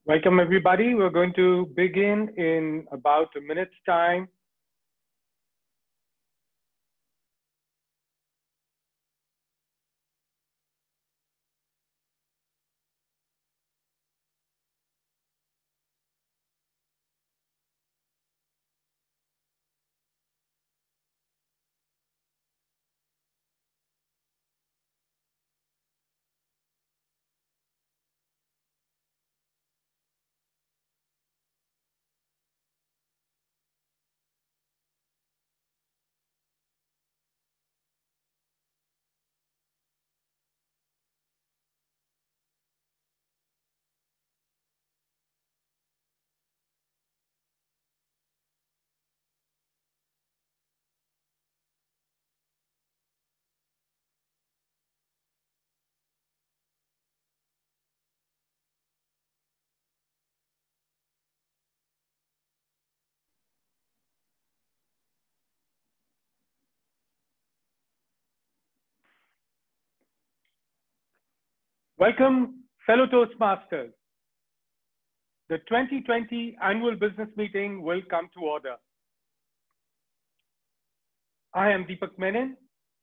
Welcome, everybody. We're going to begin in about a minute's time. Welcome, fellow Toastmasters. The 2020 annual business meeting will come to order. I am Deepak Menon,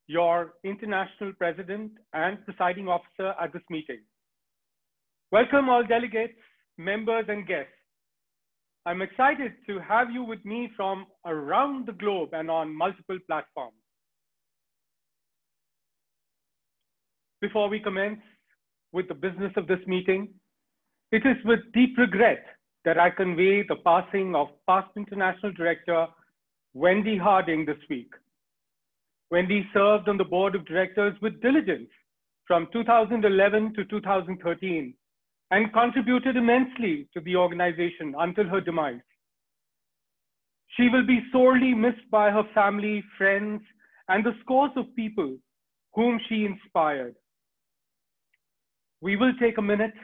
your International President and Presiding Officer at this meeting. Welcome all delegates, members, and guests. I'm excited to have you with me from around the globe and on multiple platforms. Before we commence with the business of this meeting, it is with deep regret that I convey the passing of past International Director Wendy Harding this week. Wendy served on the board of directors with diligence from 2011 to 2013 and contributed immensely to the organization until her demise. She will be sorely missed by her family, friends, and the scores of people whom she inspired. We will take a minute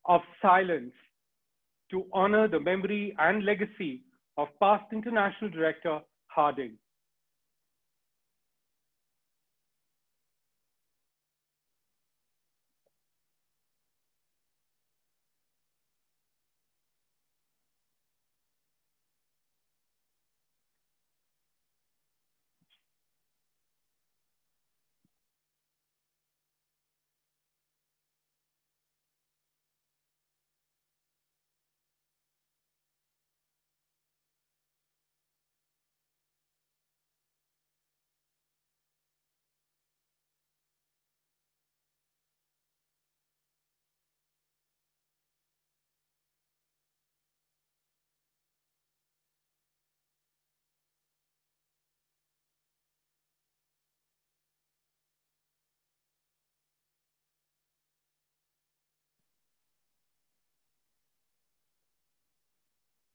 of silence to honor the memory and legacy of past International Director Harding.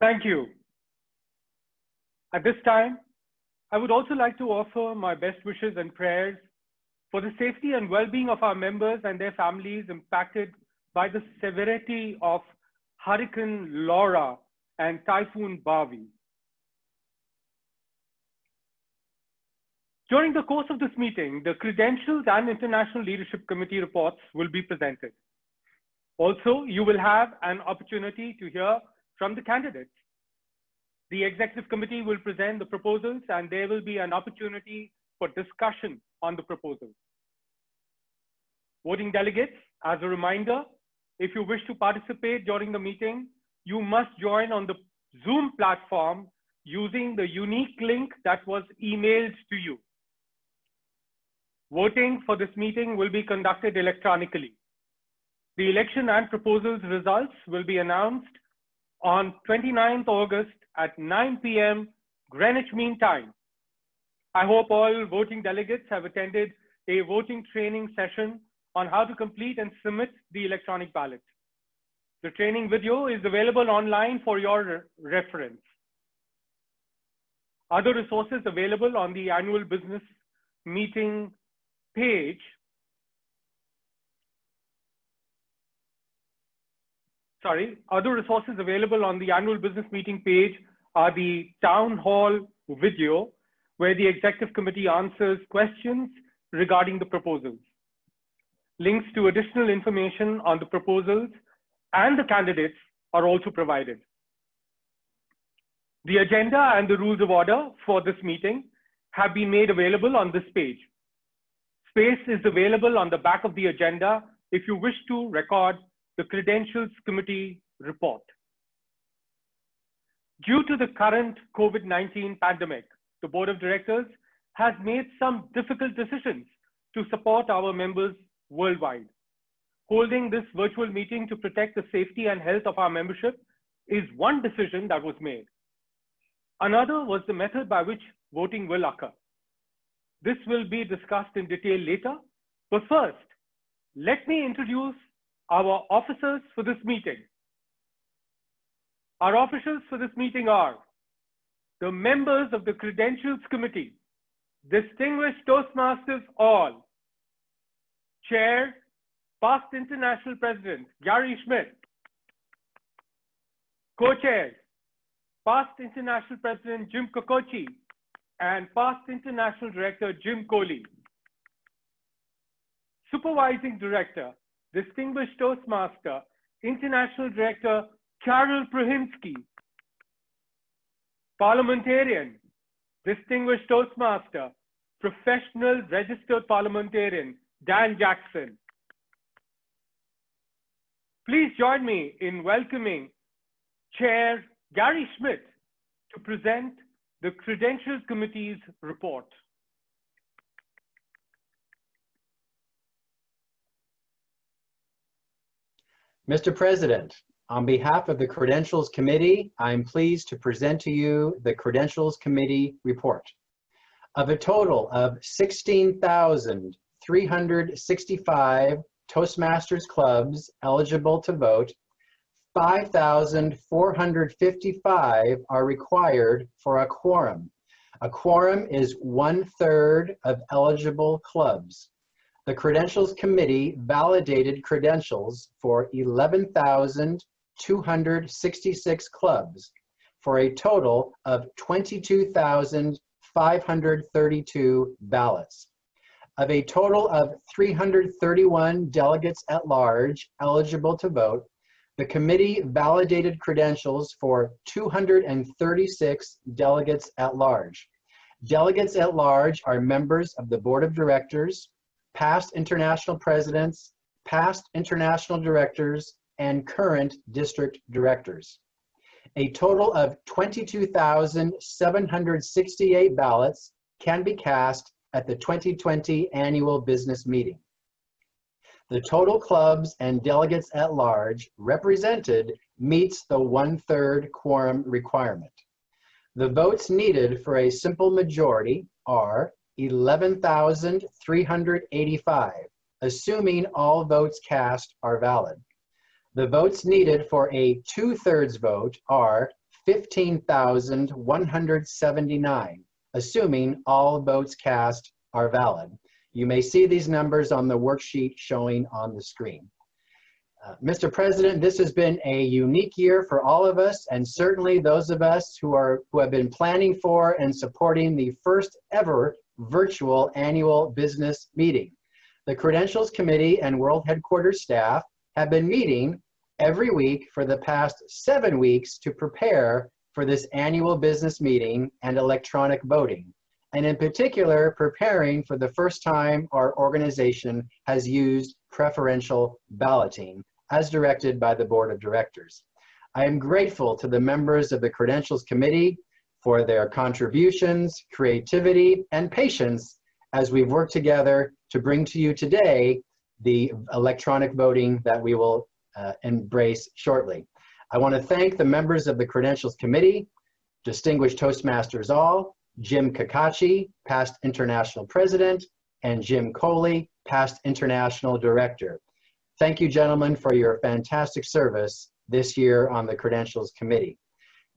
Thank you. At this time, I would also like to offer my best wishes and prayers for the safety and well-being of our members and their families impacted by the severity of Hurricane Laura and Typhoon Bavi. During the course of this meeting, the Credentials and International Leadership Committee reports will be presented. Also, you will have an opportunity to hear from the candidates. The Executive Committee will present the proposals and there will be an opportunity for discussion on the proposals. Voting delegates, as a reminder, if you wish to participate during the meeting, you must join on the Zoom platform using the unique link that was emailed to you. Voting for this meeting will be conducted electronically. The election and proposals results will be announced on 29th August at 9 p.m. Greenwich Mean Time. I hope all voting delegates have attended a voting training session on how to complete and submit the electronic ballot. The training video is available online for your reference. Other resources available on the annual business meeting page other resources available on the annual business meeting page are the town hall video, where the Executive Committee answers questions regarding the proposals. Links to additional information on the proposals and the candidates are also provided. The agenda and the rules of order for this meeting have been made available on this page. Space is available on the back of the agenda if you wish to record the Credentials Committee report. Due to the current COVID-19 pandemic, the Board of Directors has made some difficult decisions to support our members worldwide. Holding this virtual meeting to protect the safety and health of our membership is one decision that was made. Another was the method by which voting will occur. This will be discussed in detail later, but first, let me introduce our officers for this meeting. Our officials for this meeting are the members of the Credentials Committee, distinguished Toastmasters all, Chair, past International President Gary Schmidt, Co-Chairs, past International President Jim Kokochi, and past International Director Jim Coley. Supervising Director, distinguished Toastmaster, International Director Carol Prohinsky. Parliamentarian, distinguished Toastmaster, Professional Registered Parliamentarian Dan Jackson. Please join me in welcoming Chair Gary Schmidt to present the Credentials Committee's report. Mr. President, on behalf of the Credentials Committee, I'm pleased to present to you the Credentials Committee report. Of a total of 16,365 Toastmasters clubs eligible to vote, 5,455 are required for a quorum. A quorum is 1/3 of eligible clubs. The Credentials Committee validated credentials for 11,266 clubs for a total of 22,532 ballots. Of a total of 331 delegates at large eligible to vote, the committee validated credentials for 236 delegates at large. Delegates at large are members of the Board of Directors, past international presidents, past international directors, and current district directors. A total of 22,768 ballots can be cast at the 2020 annual business meeting. The total clubs and delegates at large represented meets the 1/3 quorum requirement. The votes needed for a simple majority are 11,385, assuming all votes cast are valid. The votes needed for a 2/3 vote are 15,179, assuming all votes cast are valid. You may see these numbers on the worksheet showing on the screen. Mr. President, this has been a unique year for all of us, and certainly those of us who have been planning for and supporting the first ever virtual annual business meeting. The Credentials Committee and World Headquarters staff have been meeting every week for the past 7 weeks to prepare for this annual business meeting and electronic voting, and in particular, preparing for the first time our organization has used preferential balloting as directed by the Board of Directors. I am grateful to the members of the Credentials Committee for their contributions, creativity, and patience as we've worked together to bring to you today the electronic voting that we will embrace shortly. I want to thank the members of the Credentials Committee, distinguished Toastmasters all, Jim Kokochi, past international president, and Jim Coley, past international director. Thank you, gentlemen, for your fantastic service this year on the Credentials Committee.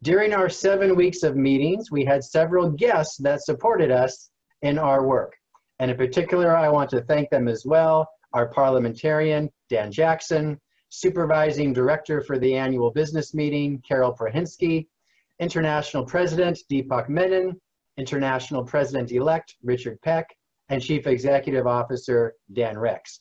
During our 7 weeks of meetings, we had several guests that supported us in our work. And in particular, I want to thank them as well, our parliamentarian, Dan Jackson, supervising director for the annual business meeting, Carol Prohinsky, international president, Deepak Menon, international president-elect, Richard Peck, and chief executive officer, Dan Rex.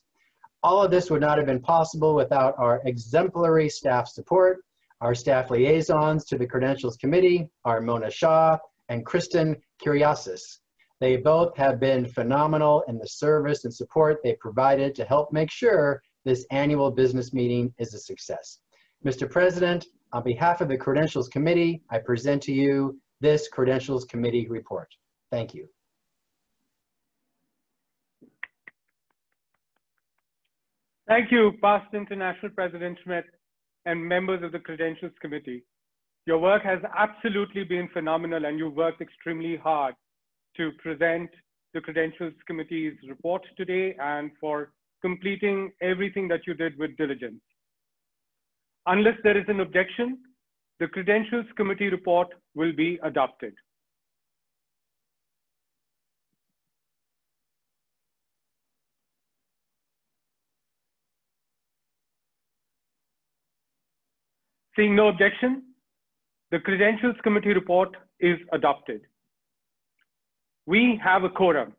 All of this would not have been possible without our exemplary staff support, Our staff liaisons to the Credentials Committee are Mona Shah and Kristen Kiriasis. They both have been phenomenal in the service and support they provided to help make sure this annual business meeting is a success. Mr. President, on behalf of the Credentials Committee, I present to you this Credentials Committee report. Thank you. Thank you, past International President Schmidt and members of the Credentials Committee. Your work has absolutely been phenomenal, and you've worked extremely hard to present the Credentials Committee's report today and for completing everything that you did with diligence. Unless there is an objection, the Credentials Committee report will be adopted. Seeing no objection, the Credentials Committee report is adopted. We have a quorum.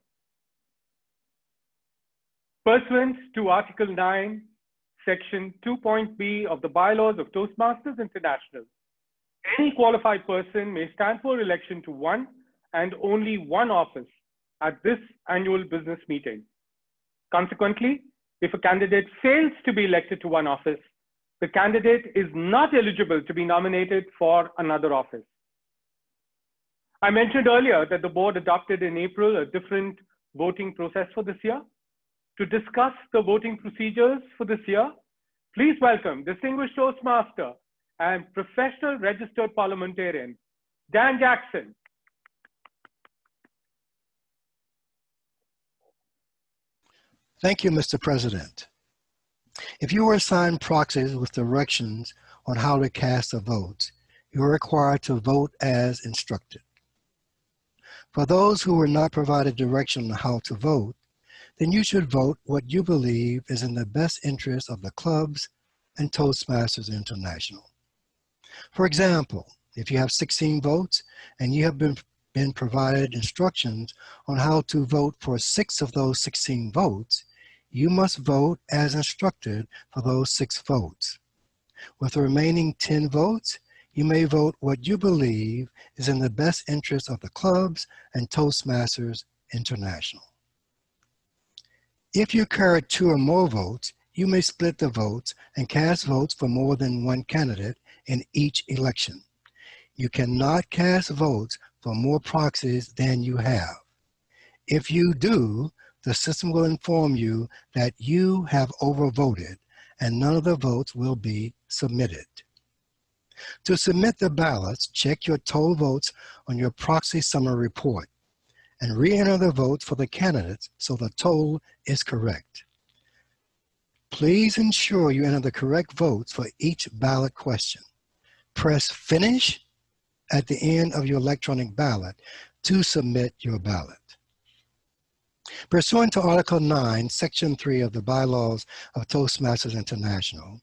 Pursuant to Article 9, Section 2.b of the Bylaws of Toastmasters International, any qualified person may stand for election to one and only one office at this annual business meeting. Consequently, if a candidate fails to be elected to one office, the candidate is not eligible to be nominated for another office. I mentioned earlier that the board adopted in April a different voting process for this year. To discuss the voting procedures for this year, please welcome distinguished Toastmaster and professional registered parliamentarian, Dan Jackson. Thank you, Mr. President. If you were assigned proxies with directions on how to cast a vote, you are required to vote as instructed. For those who were not provided direction on how to vote, then you should vote what you believe is in the best interest of the clubs and Toastmasters International. For example, if you have 16 votes and you have been provided instructions on how to vote for 6 of those 16 votes, you must vote as instructed for those 6 votes. With the remaining 10 votes, you may vote what you believe is in the best interest of the clubs and Toastmasters International. If you carry 2 or more votes, you may split the votes and cast votes for more than one candidate in each election. You cannot cast votes for more proxies than you have. If you do, the system will inform you that you have overvoted and none of the votes will be submitted. To submit the ballots, check your total votes on your proxy summary report and re-enter the votes for the candidates so the total is correct. Please ensure you enter the correct votes for each ballot question. Press Finish at the end of your electronic ballot to submit your ballot. Pursuant to Article 9, Section 3 of the Bylaws of Toastmasters International,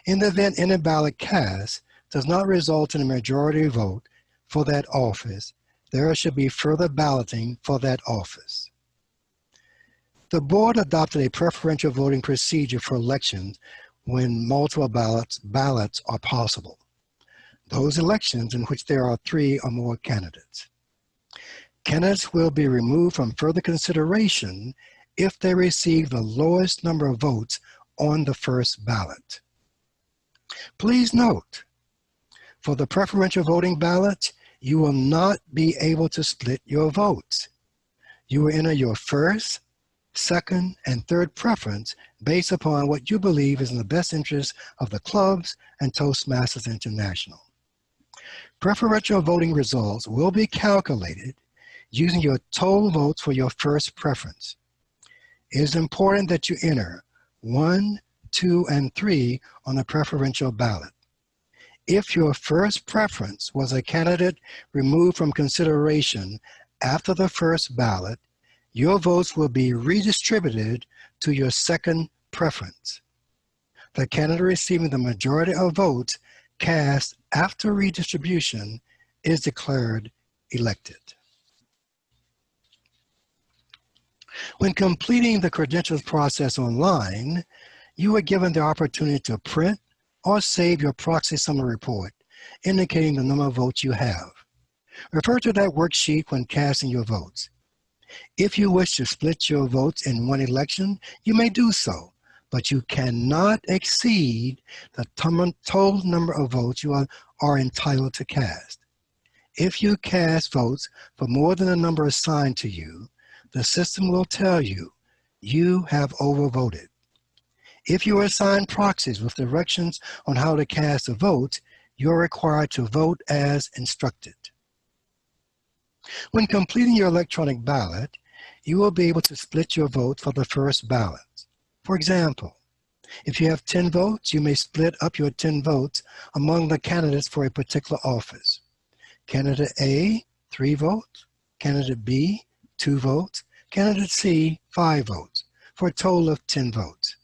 in the event any ballot cast does not result in a majority vote for that office, there should be further balloting for that office. The board adopted a preferential voting procedure for elections when multiple ballots are possible. Those elections in which there are 3 or more candidates. Candidates will be removed from further consideration if they receive the lowest number of votes on the first ballot. Please note, for the preferential voting ballot, you will not be able to split your votes. You will enter your first, second, and third preference based upon what you believe is in the best interest of the clubs and Toastmasters International. Preferential voting results will be calculated using your total votes for your first preference. It is important that you enter 1, 2, and 3 on the preferential ballot. If your first preference was a candidate removed from consideration after the first ballot, your votes will be redistributed to your second preference. The candidate receiving the majority of votes cast after redistribution is declared elected. When completing the credentials process online, you are given the opportunity to print, or save your proxy summary report, indicating the number of votes you have. Refer to that worksheet when casting your votes. If you wish to split your votes in one election, you may do so, but you cannot exceed the total number of votes you are entitled to cast. If you cast votes for more than the number assigned to you, the system will tell you you have overvoted. If you are assigned proxies with directions on how to cast the votes, you are required to vote as instructed. When completing your electronic ballot, you will be able to split your vote for the first ballot. For example, if you have 10 votes, you may split up your 10 votes among the candidates for a particular office. Candidate A, 3 votes. Candidate B, 2 votes. Candidate C, 5 votes, for a total of 10 votes.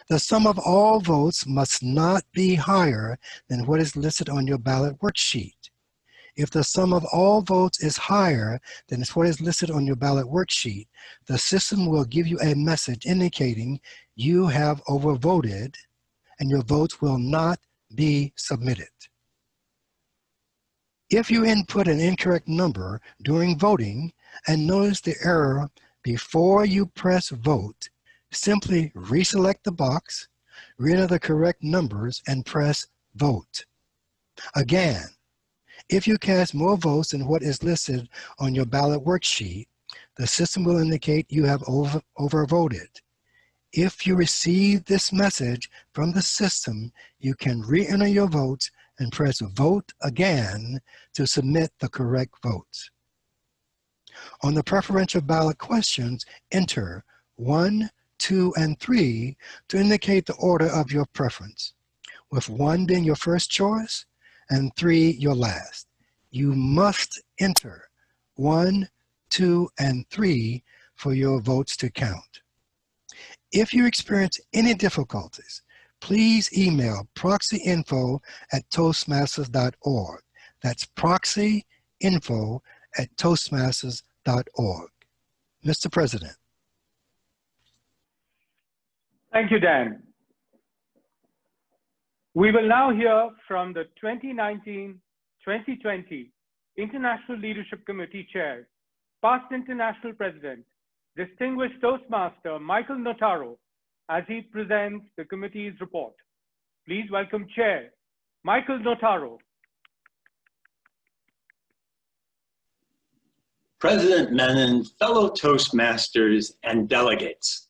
The sum of all votes must not be higher than what is listed on your ballot worksheet. If the sum of all votes is higher than what is listed on your ballot worksheet, the system will give you a message indicating you have overvoted and your votes will not be submitted. If you input an incorrect number during voting and notice the error before you press vote, simply reselect the box, re-enter the correct numbers, and press vote. Again, if you cast more votes than what is listed on your ballot worksheet, the system will indicate you have overvoted. If you receive this message from the system, you can re-enter your votes and press vote again to submit the correct votes. On the preferential ballot questions, enter 1, 2, and 3 to indicate the order of your preference, with 1 being your first choice and 3 your last. You must enter 1, 2, and 3 for your votes to count. If you experience any difficulties, please email proxyinfo@toastmasters.org. That's proxyinfo@toastmasters.org. Mr. President. Thank you, Dan. We will now hear from the 2019-2020 International Leadership Committee Chair, past International President, distinguished Toastmaster Michael Notaro, as he presents the committee's report. Please welcome Chair Michael Notaro. President Menon, fellow Toastmasters, and delegates.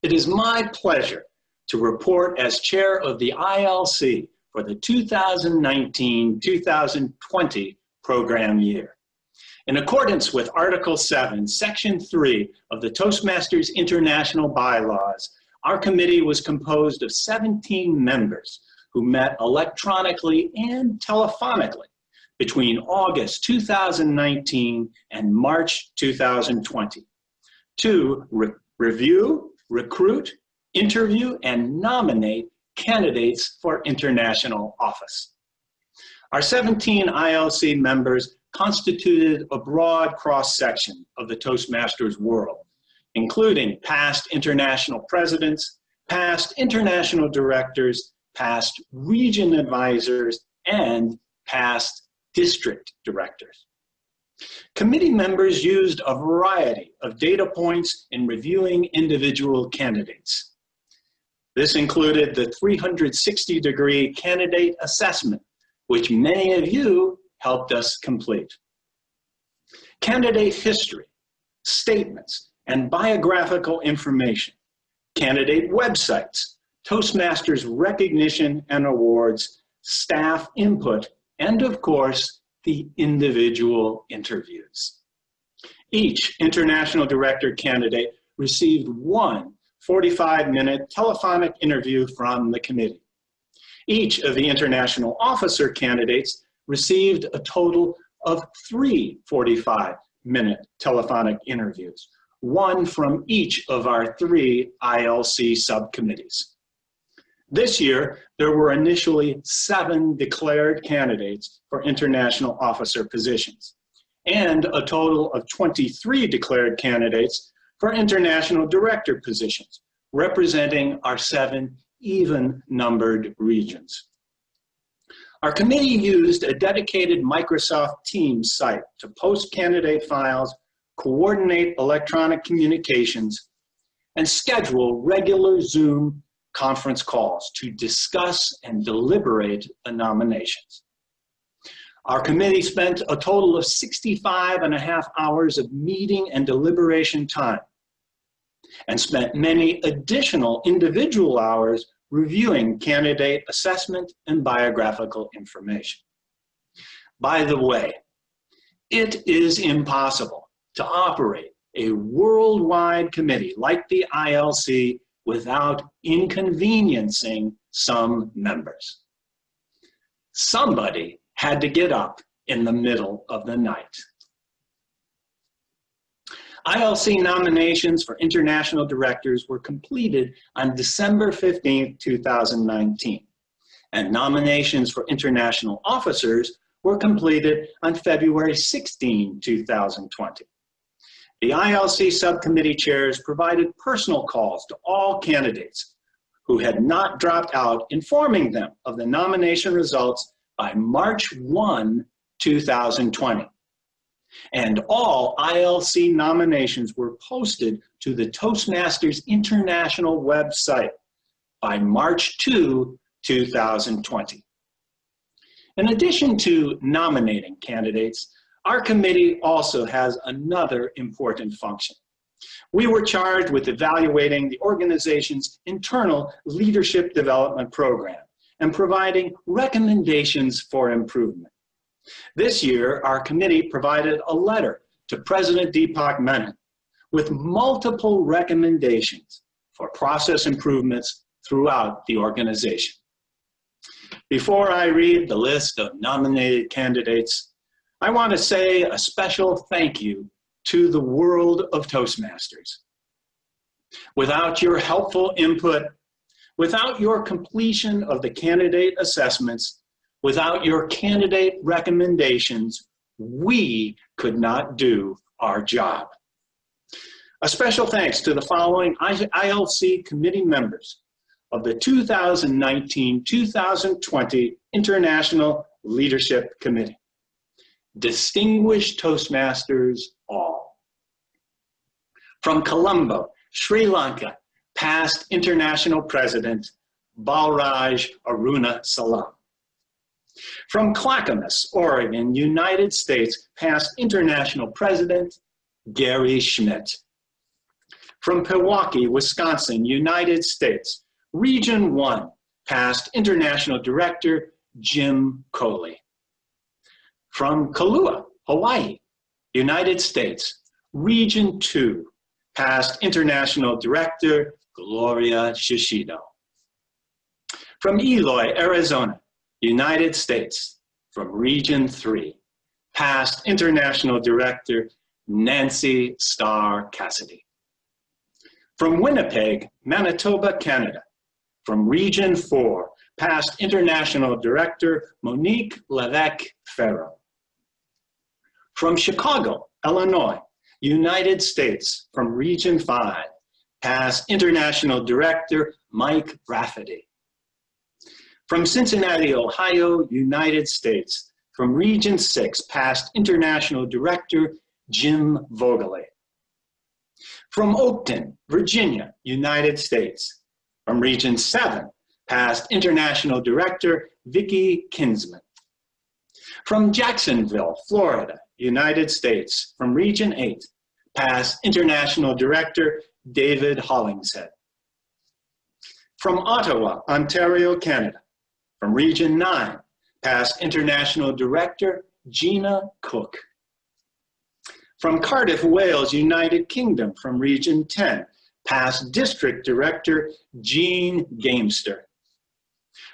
It is my pleasure to report as chair of the ILC for the 2019-2020 program year. In accordance with Article 7, Section 3 of the Toastmasters International Bylaws, our committee was composed of 17 members who met electronically and telephonically between August 2019 and March 2020 to review, recruit, interview, and nominate candidates for international office. Our 17 ILC members constituted a broad cross-section of the Toastmasters world, including past international presidents, past international directors, past region advisors, and past district directors. Committee members used a variety of data points in reviewing individual candidates. This included the 360-degree candidate assessment, which many of you helped us complete. Candidate history, statements, and biographical information, candidate websites, Toastmasters recognition and awards, staff input, and of course, the individual interviews. Each international director candidate received one 45-minute telephonic interview from the committee. Each of the international officer candidates received a total of 3 45-minute telephonic interviews, one from each of our 3 ILC subcommittees. This year, there were initially 7 declared candidates for international officer positions, and a total of 23 declared candidates for international director positions, representing our 7 even-numbered regions. Our committee used a dedicated Microsoft Teams site to post candidate files, coordinate electronic communications, and schedule regular Zoom conference calls to discuss and deliberate the nominations. Our committee spent a total of 65.5 hours of meeting and deliberation time, and spent many additional individual hours reviewing candidate assessment and biographical information. By the way, it is impossible to operate a worldwide committee like the ILC without inconveniencing some members. Somebody had to get up in the middle of the night. ILC nominations for international directors were completed on December 15, 2019, and nominations for international officers were completed on February 16, 2020. The ILC subcommittee chairs provided personal calls to all candidates who had not dropped out, informing them of the nomination results by March 1, 2020. And all ILC nominations were posted to the Toastmasters International website by March 2, 2020. In addition to nominating candidates, our committee also has another important function. We were charged with evaluating the organization's internal leadership development program and providing recommendations for improvement. This year, our committee provided a letter to President Deepak Menon with multiple recommendations for process improvements throughout the organization. Before I read the list of nominated candidates, I want to say a special thank you to the world of Toastmasters. Without your helpful input, without your completion of the candidate assessments, without your candidate recommendations, we could not do our job. A special thanks to the following ILC committee members of the 2019-2020 International Leadership Committee. Distinguished Toastmasters all. From Colombo, Sri Lanka, past International President Balraj Aruna Salam. From Clackamas, Oregon, United States, past International President Gary Schmidt. From Pewaukee, Wisconsin, United States, Region 1, past International Director Jim Coley. From Kailua, Hawaii, United States, Region 2, past International Director Gloria Shishido. From Eloy, Arizona, United States, from Region 3, past International Director Nancy Starr Cassidy. From Winnipeg, Manitoba, Canada, from Region 4, past International Director Monique Levesque-Ferro. From Chicago, Illinois, United States, from Region 5, past International Director Mike Rafferty. From Cincinnati, Ohio, United States, from Region 6, past International Director Jim Vogeley. From Oakton, Virginia, United States, from Region 7, past International Director Vicki Kinsman. From Jacksonville, Florida, United States, from Region 8, past International Director David Hollingshead. From Ottawa, Ontario, Canada, from Region 9, past International Director Gina Cook. From Cardiff, Wales, United Kingdom, from Region 10, past District Director Jean Gamester.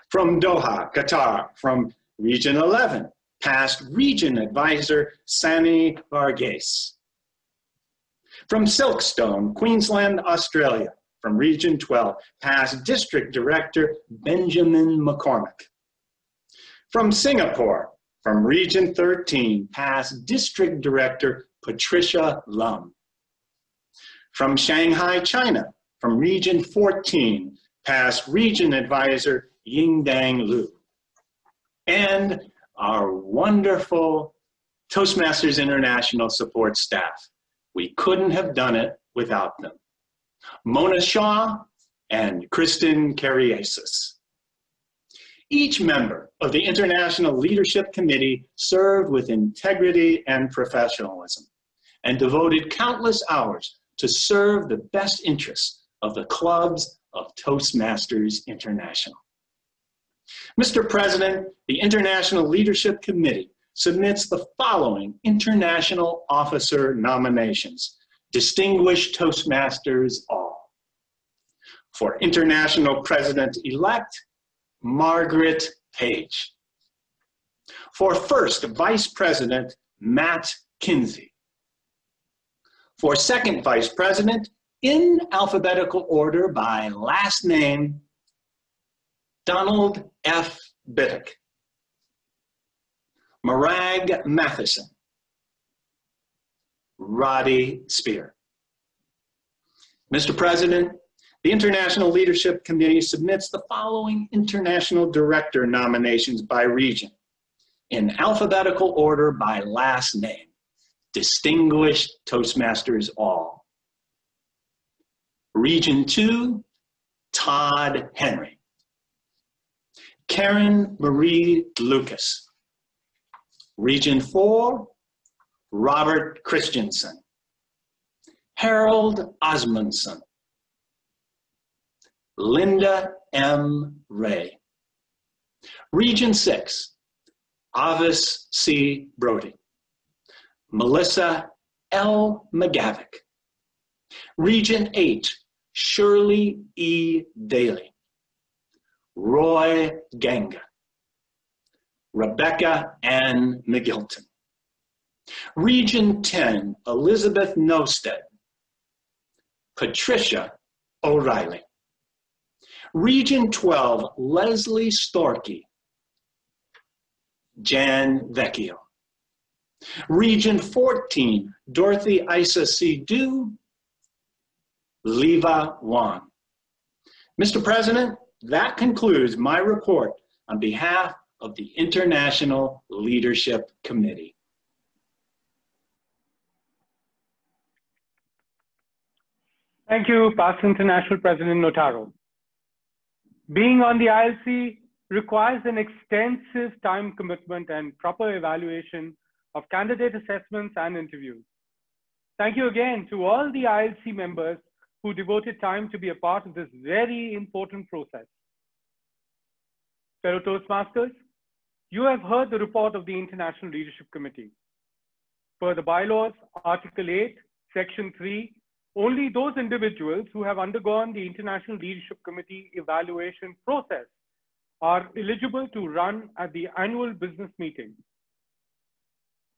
From Doha, Qatar, from Region 11, past Region Advisor Sani Varghese. From Silkstone, Queensland, Australia, from Region 12, past District Director Benjamin McCormick. From Singapore, from Region 13, past District Director Patricia Lum. From Shanghai, China, from Region 14, past Region Advisor Yingdang Liu, and our wonderful Toastmasters International support staff. We couldn't have done it without them. Mona Shaw and Kristen Kariesis. Each member of the International Leadership Committee served with integrity and professionalism and devoted countless hours to serve the best interests of the clubs of Toastmasters International. Mr. President, the International Leadership Committee submits the following international officer nominations. Distinguished Toastmasters all. For International President-elect, Margaret Page. For First Vice President, Matt Kinsey. For Second Vice President, in alphabetical order by last name, Donald F. Bittick. Marag Matheson. Roddy Spear. Mr. President, the International Leadership Committee submits the following international director nominations by region, in alphabetical order by last name. Distinguished Toastmasters all. Region 2, Todd Henry. Karen Marie Lucas. Region 4, Robert Christensen. Harold Osmundson. Linda M. Ray. Region 6, Avis C. Brody. Melissa L. McGavick. Region 8, Shirley E. Daly. Roy Ganga. Rebecca Ann McGilton. Region 10, Elizabeth Nosted. Patricia O'Reilly. Region 12, Leslie Storkey. Jan Vecchio. Region 14, Dorothy Isa C. Dew. Leva Wong. Mr. President, that concludes my report on behalf of the International Leadership Committee. Thank you, past International President Notaro. Being on the ILC requires an extensive time commitment and proper evaluation of candidate assessments and interviews. Thank you again to all the ILC members who devoted time to be a part of this very important process. Fellow Toastmasters, you have heard the report of the International Leadership Committee. Per the bylaws, Article 8, Section 3, only those individuals who have undergone the International Leadership Committee evaluation process are eligible to run at the annual business meeting.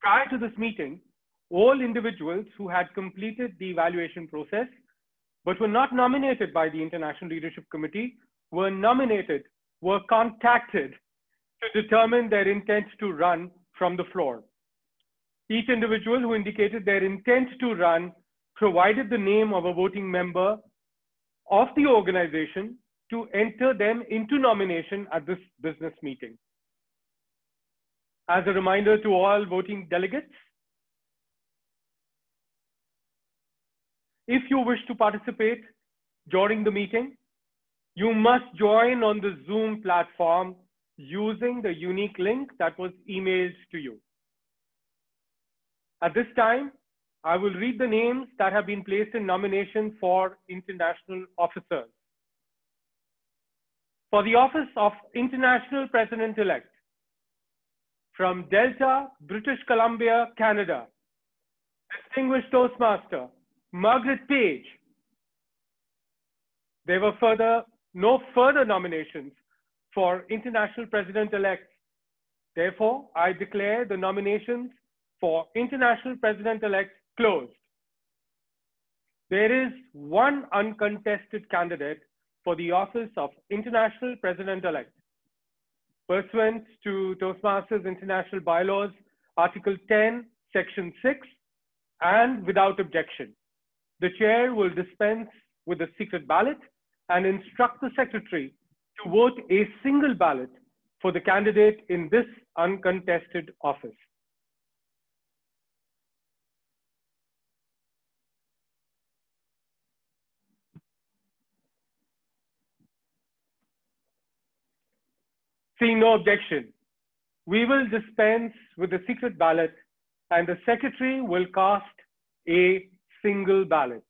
Prior to this meeting, all individuals who had completed the evaluation process but were not nominated by the International Leadership Committee were contacted to determine their intent to run from the floor. Each individual who indicated their intent to run provided the name of a voting member of the organization to enter them into nomination at this business meeting. As a reminder to all voting delegates, if you wish to participate during the meeting, you must join on the Zoom platform using the unique link that was emailed to you. At this time, I will read the names that have been placed in nomination for international officers. For the office of International President-elect, from Delta, British Columbia, Canada, distinguished Toastmaster, Margaret Page. There were no further nominations for International President-elect. Therefore, I declare the nominations for International President-elect closed. There is one uncontested candidate for the office of International President-elect. Pursuant to Toastmasters International Bylaws, Article 10, Section 6, and without objection, the chair will dispense with the secret ballot and instruct the secretary to vote a single ballot for the candidate in this uncontested office. Seeing no objection, we will dispense with the secret ballot and the secretary will cast a single ballot.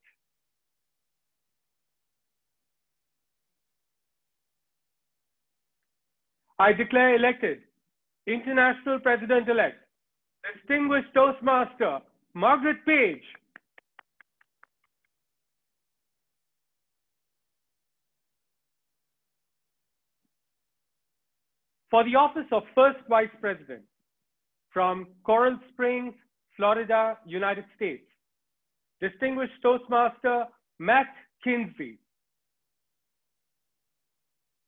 I declare elected International President-elect, Distinguished Toastmaster, Margaret Page. For the office of First Vice President, from Coral Springs, Florida, United States, Distinguished Toastmaster, Matt Kinsey.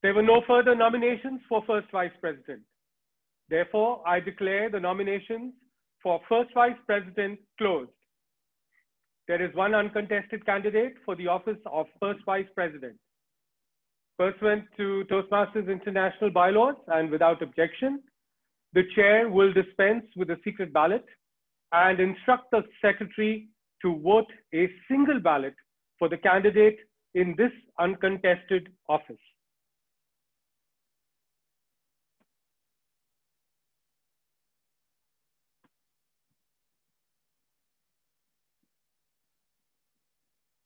There were no further nominations for First Vice President. Therefore, I declare the nominations for First Vice President closed. There is one uncontested candidate for the office of First Vice President. Pursuant to Toastmasters International Bylaws and without objection, the chair will dispense with a secret ballot and instruct the secretary to vote a single ballot for the candidate in this uncontested office.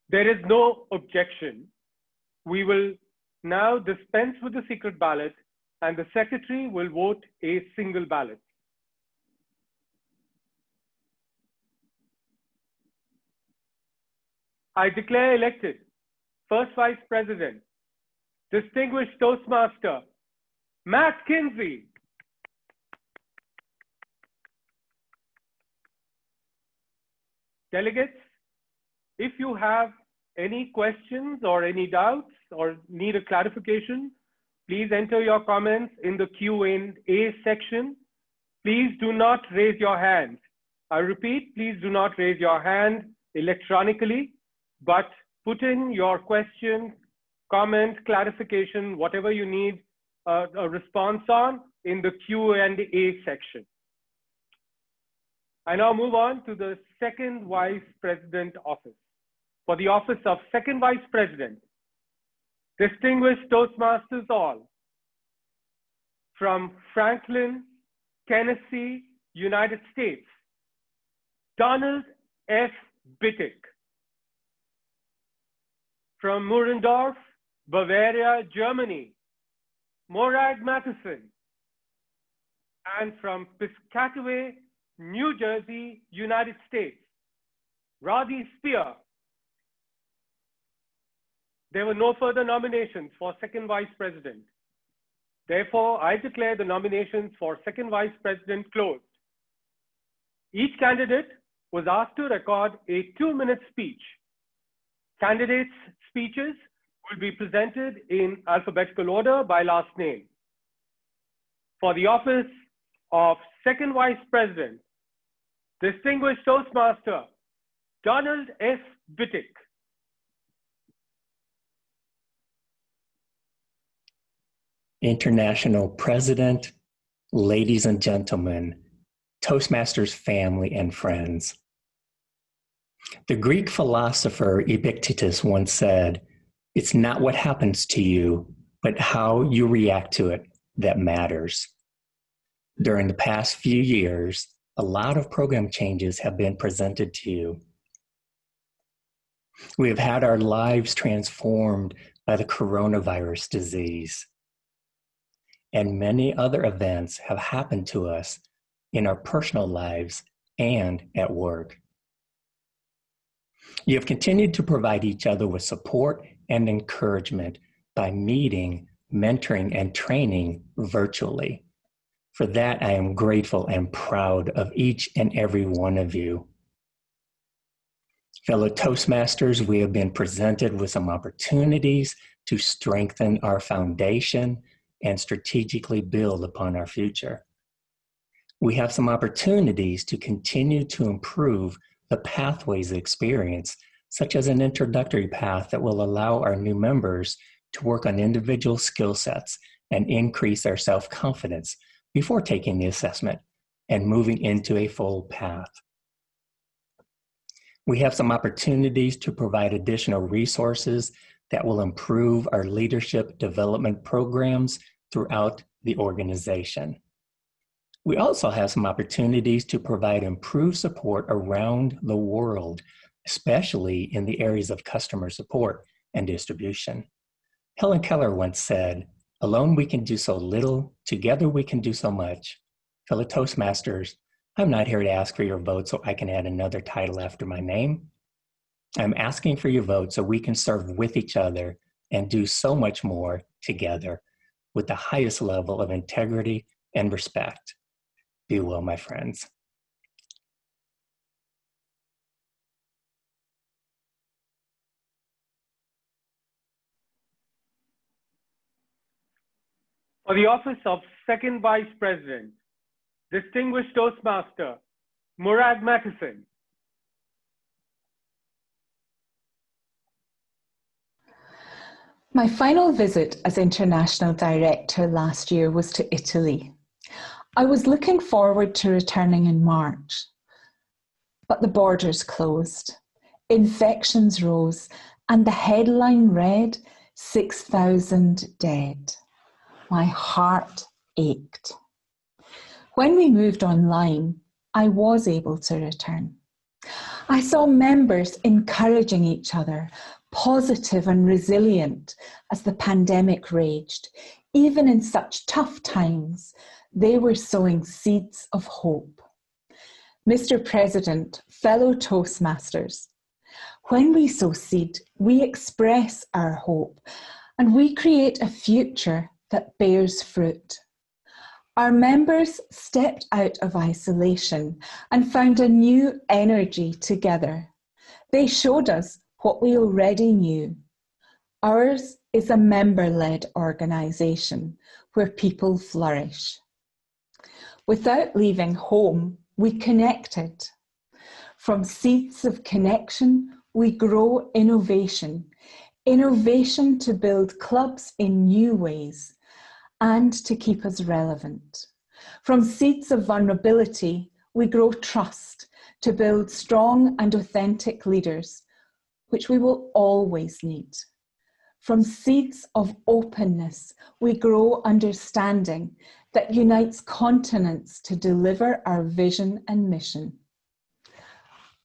There is no objection. We will now dispense with the secret ballot and the secretary will vote a single ballot. I declare elected First Vice President, Distinguished Toastmaster, Matt Kinsey. Delegates, if you have any questions or any doubts or need a clarification, please enter your comments in the Q&A section. Please do not raise your hand. I repeat, please do not raise your hand electronically, but put in your question, comment, clarification, whatever you need a response on in the Q&A section. I now move on to the Second Vice President office. For the office of Second Vice President, Distinguished Toastmasters all, from Franklin, Tennessee, United States, Donald F. Bittig. From Murendorf, Bavaria, Germany, Morag Matheson. And from Piscataway, New Jersey, United States, Roddy Spear. There were no further nominations for Second Vice President. Therefore, I declare the nominations for Second Vice President closed. Each candidate was asked to record a 2-minute speech. Candidates' speeches will be presented in alphabetical order by last name. For the office of Second Vice President, Distinguished Toastmaster, Donald F. Bittig. International President, ladies and gentlemen, Toastmasters family and friends. The Greek philosopher Epictetus once said, "It's not what happens to you, but how you react to it that matters." During the past few years, a lot of program changes have been presented to you. We have had our lives transformed by the coronavirus disease. And many other events have happened to us in our personal lives and at work. You have continued to provide each other with support and encouragement by meeting, mentoring, and training virtually. For that, I am grateful and proud of each and every one of you. Fellow Toastmasters, we have been presented with some opportunities to strengthen our foundation and strategically build upon our future. We have some opportunities to continue to improve the pathways experience, such as an introductory path that will allow our new members to work on individual skill sets and increase our self-confidence before taking the assessment and moving into a full path. We have some opportunities to provide additional resources that will improve our leadership development programs throughout the organization. We also have some opportunities to provide improved support around the world, especially in the areas of customer support and distribution. Helen Keller once said, "Alone we can do so little, together we can do so much." Fellow Toastmasters, I'm not here to ask for your vote so I can add another title after my name. I'm asking for your vote so we can serve with each other and do so much more together with the highest level of integrity and respect. Be well, my friends. For the office of Second Vice President, Distinguished Toastmaster, Murad Matheson. My final visit as International Director last year was to Italy. I was looking forward to returning in March, but the borders closed, infections rose, and the headline read, 6,000 dead. My heart ached. When we moved online, I was able to return. I saw members encouraging each other, positive and resilient as the pandemic raged. Even in such tough times, they were sowing seeds of hope. Mr. President, fellow Toastmasters, when we sow seed, we express our hope and we create a future that bears fruit. Our members stepped out of isolation and found a new energy together. They showed us what we already knew. Ours is a member-led organisation where people flourish. Without leaving home, we connected. From seeds of connection, we grow innovation. Innovation to build clubs in new ways and to keep us relevant. From seeds of vulnerability, we grow trust to build strong and authentic leaders, which we will always need. From seeds of openness, we grow understanding that unites continents to deliver our vision and mission.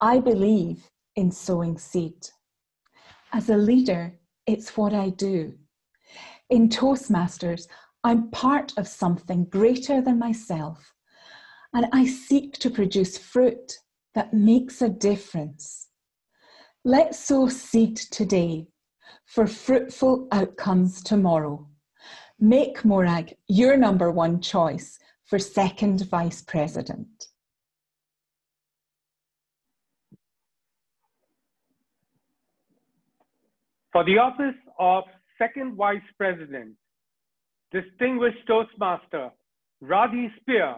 I believe in sowing seed. As a leader, it's what I do. In Toastmasters, I'm part of something greater than myself, and I seek to produce fruit that makes a difference. Let's sow seed today for fruitful outcomes tomorrow. Make Morag your #1 choice for Second Vice President. For the office of Second Vice President, Distinguished Toastmaster, Radhi Spear.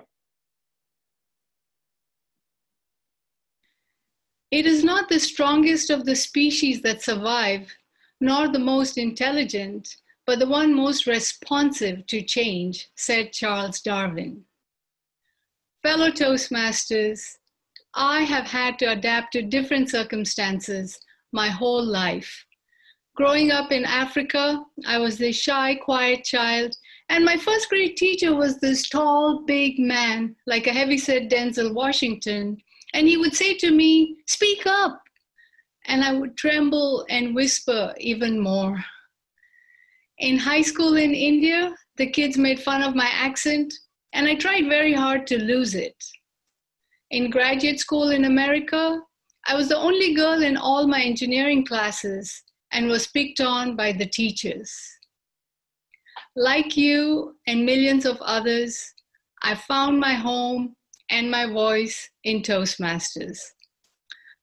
It is not the strongest of the species that survive, nor the most intelligent, but the one most responsive to change, said Charles Darwin. Fellow Toastmasters, I have had to adapt to different circumstances my whole life. Growing up in Africa, I was the shy, quiet child, and my first grade teacher was this tall, big man, like a heavyset Denzel Washington, and he would say to me, "Speak up," and I would tremble and whisper even more. In high school in India, the kids made fun of my accent, and I tried very hard to lose it. In graduate school in America, I was the only girl in all my engineering classes and was picked on by the teachers. Like you and millions of others, I found my home and my voice in Toastmasters.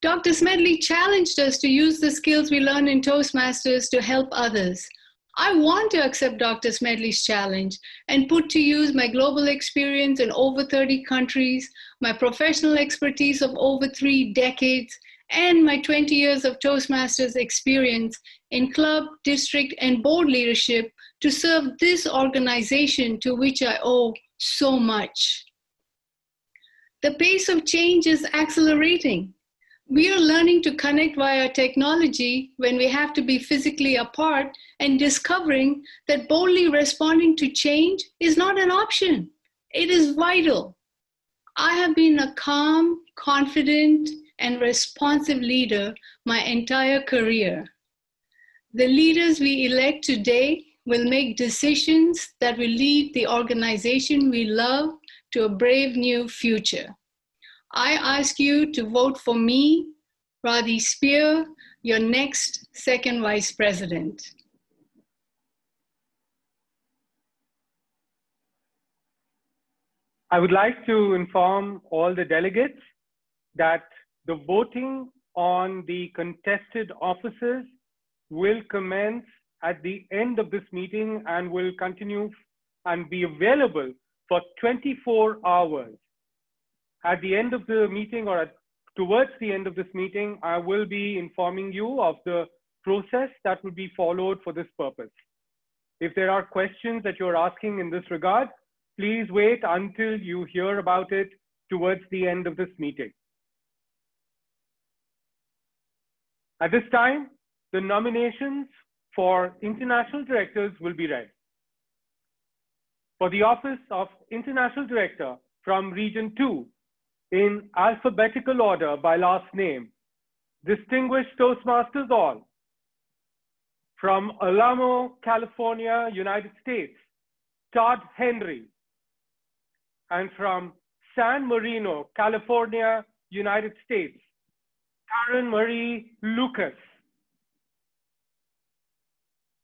Dr. Smedley challenged us to use the skills we learn in Toastmasters to help others. I want to accept Dr. Smedley's challenge and put to use my global experience in over 30 countries, my professional expertise of over 3 decades, and my 20 years of Toastmasters experience in club, district, and board leadership to serve this organization to which I owe so much. The pace of change is accelerating. We are learning to connect via technology when we have to be physically apart and discovering that boldly responding to change is not an option. It is vital. I have been a calm, confident, and responsive leader my entire career. The leaders we elect today will make decisions that will lead the organization we love to a brave new future. I ask you to vote for me, Radhi Spear, your next second vice president. I would like to inform all the delegates that the voting on the contested offices will commence at the end of this meeting and will continue and be available for 24 hours. At the end of the meeting or towards the end of this meeting, I will be informing you of the process that will be followed for this purpose. If there are questions that you're asking in this regard, please wait until you hear about it towards the end of this meeting. At this time, the nominations for international directors will be read. For the office of International Director from Region 2, in alphabetical order by last name, distinguished Toastmasters all, from Alamo, California, United States, Todd Henry, and from San Marino, California, United States, Karen Marie Lucas.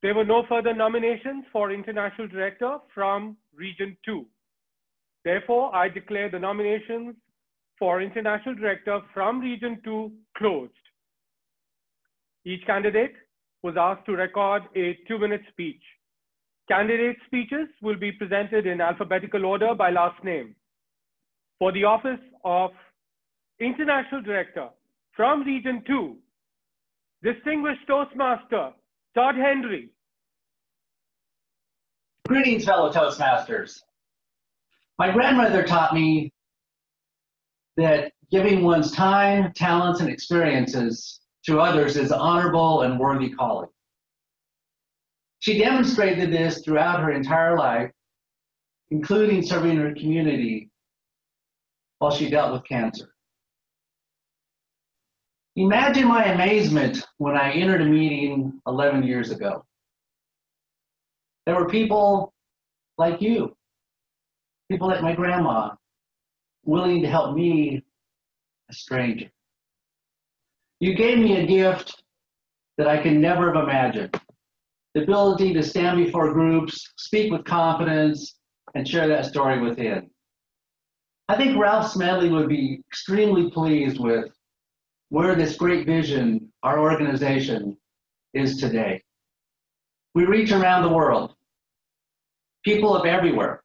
There were no further nominations for International Director from Region 2. Therefore, I declare the nominations for International Director from Region 2 closed. Each candidate was asked to record a 2-minute speech. Candidate speeches will be presented in alphabetical order by last name. For the office of International Director from Region 2, distinguished Toastmaster, Todd Henry. Greetings, fellow Toastmasters. My grandmother taught me that giving one's time, talents, and experiences to others is honorable and worthy calling. She demonstrated this throughout her entire life, including serving her community while she dealt with cancer. Imagine my amazement when I entered a meeting 11 years ago. There were people like you, people like my grandma, willing to help me, a stranger. You gave me a gift that I could never have imagined. The ability to stand before groups, speak with confidence, and share that story within. I think Ralph Smedley would be extremely pleased with where this great vision, our organization, is today. We reach around the world, people of everywhere,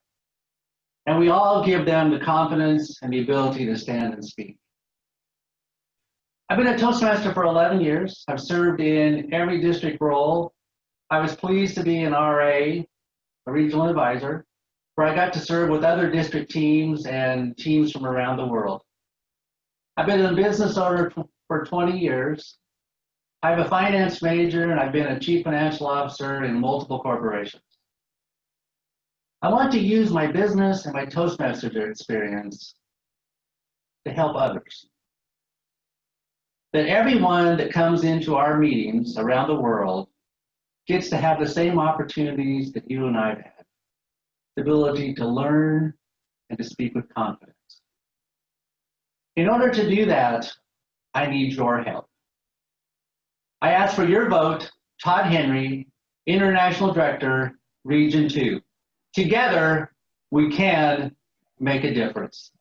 and we all give them the confidence and the ability to stand and speak. I've been a Toastmaster for 11 years. I've served in every district role. I was pleased to be an RA, a regional advisor, where I got to serve with other district teams and teams from around the world. I've been a business owner for 20 years. I have a finance major, and I've been a chief financial officer in multiple corporations. I want to use my business and my Toastmasters experience to help others. That everyone that comes into our meetings around the world gets to have the same opportunities that you and I've had. The ability to learn and to speak with confidence. In order to do that, I need your help. I ask for your vote, Todd Henry, International Director, Region 2. Together, we can make a difference.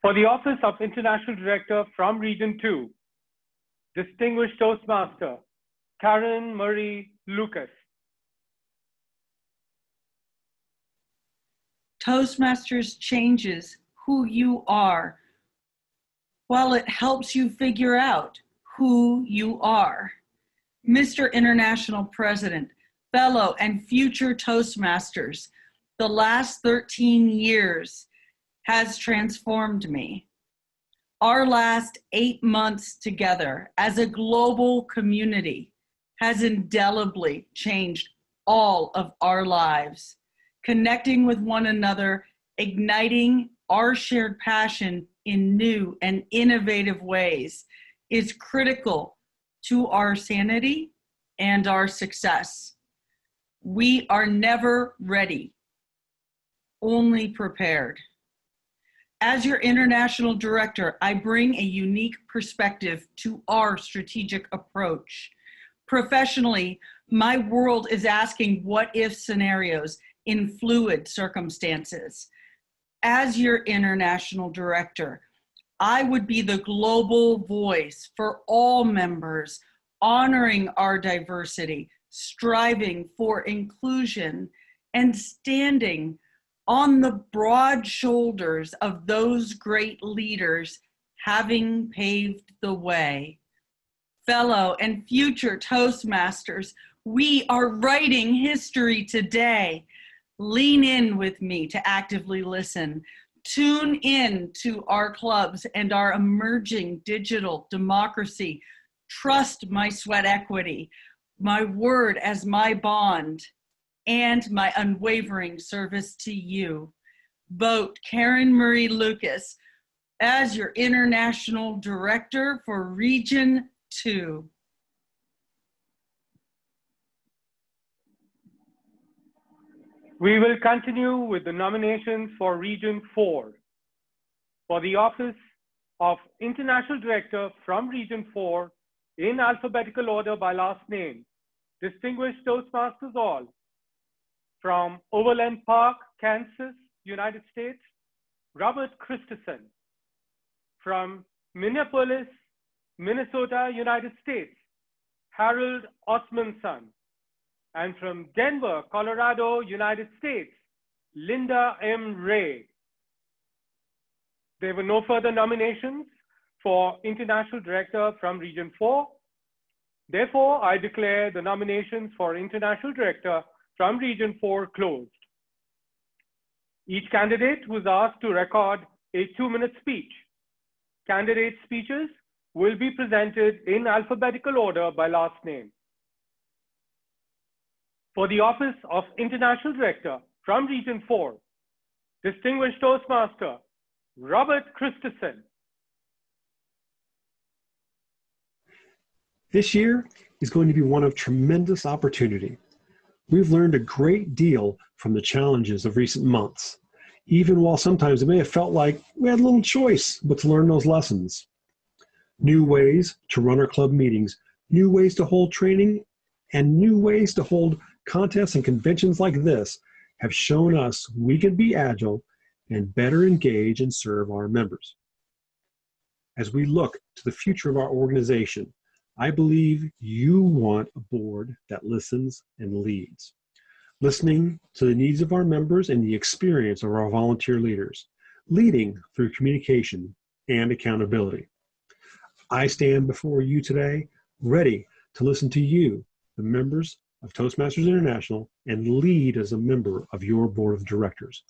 For the office of International Director from Region 2, distinguished Toastmaster, Karen Marie Lucas. Toastmasters changes who you are, while it helps you figure out who you are. Mr. International President, fellow and future Toastmasters, the last 13 years has transformed me. Our last 8 months together as a global community has indelibly changed all of our lives. Connecting with one another, igniting our shared passion in new and innovative ways is critical to our sanity and our success. We are never ready, only prepared. As your international director, I bring a unique perspective to our strategic approach. Professionally, my world is asking what-if scenarios in fluid circumstances. As your international director, I would be the global voice for all members, honoring our diversity, striving for inclusion, and standing on the broad shoulders of those great leaders having paved the way. Fellow and future Toastmasters, we are writing history today. Lean in with me to actively listen. Tune in to our clubs and our emerging digital democracy. Trust my sweat equity, my word as my bond, and my unwavering service to you. Vote Karen Marie Lucas as your International Director for Region 2. We will continue with the nominations for Region 4. For the office of International Director from Region 4, in alphabetical order by last name, distinguished Toastmasters all, from Overland Park, Kansas, United States, Robert Christensen. From Minneapolis, Minnesota, United States, Harold Osmondson. And from Denver, Colorado, United States, Linda M. Ray. There were no further nominations for International Director from Region 4. Therefore, I declare the nominations for International Director from Region 4 closed. Each candidate was asked to record a 2-minute speech. Candidate speeches will be presented in alphabetical order by last name. For the office of International Director from Region 4, distinguished Toastmaster, Robert Christensen. This year is going to be one of tremendous opportunity. We've learned a great deal from the challenges of recent months, even while sometimes it may have felt like we had little choice but to learn those lessons. New ways to run our club meetings, new ways to hold training, and new ways to hold contests and conventions like this have shown us we can be agile and better engage and serve our members. As we look to the future of our organization, I believe you want a board that listens and leads, listening to the needs of our members and the experience of our volunteer leaders, leading through communication and accountability. I stand before you today ready to listen to you, the members of Toastmasters International, and lead as a member of your board of directors.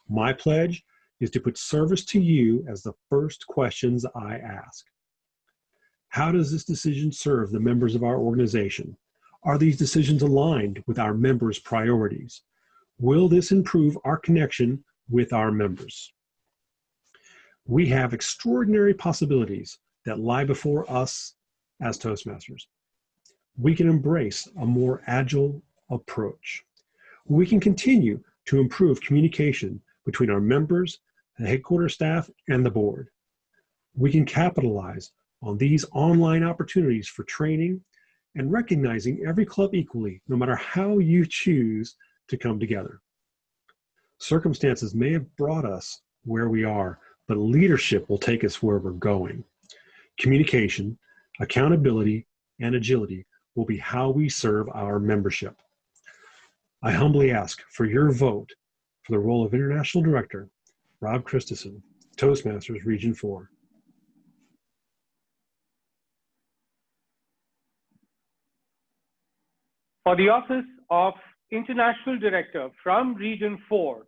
My pledge is to put service to you as the first questions I ask. How does this decision serve the members of our organization? Are these decisions aligned with our members' priorities? Will this improve our connection with our members? We have extraordinary possibilities that lie before us as Toastmasters. We can embrace a more agile approach. We can continue to improve communication between our members, the headquarters staff, and the board. We can capitalize on these online opportunities for training and recognizing every club equally, no matter how you choose to come together. Circumstances may have brought us where we are, but leadership will take us where we're going. Communication, accountability, and agility will be how we serve our membership. I humbly ask for your vote for the role of International Director, Rob Christensen, Toastmasters Region 4. For the office of International Director from Region 4,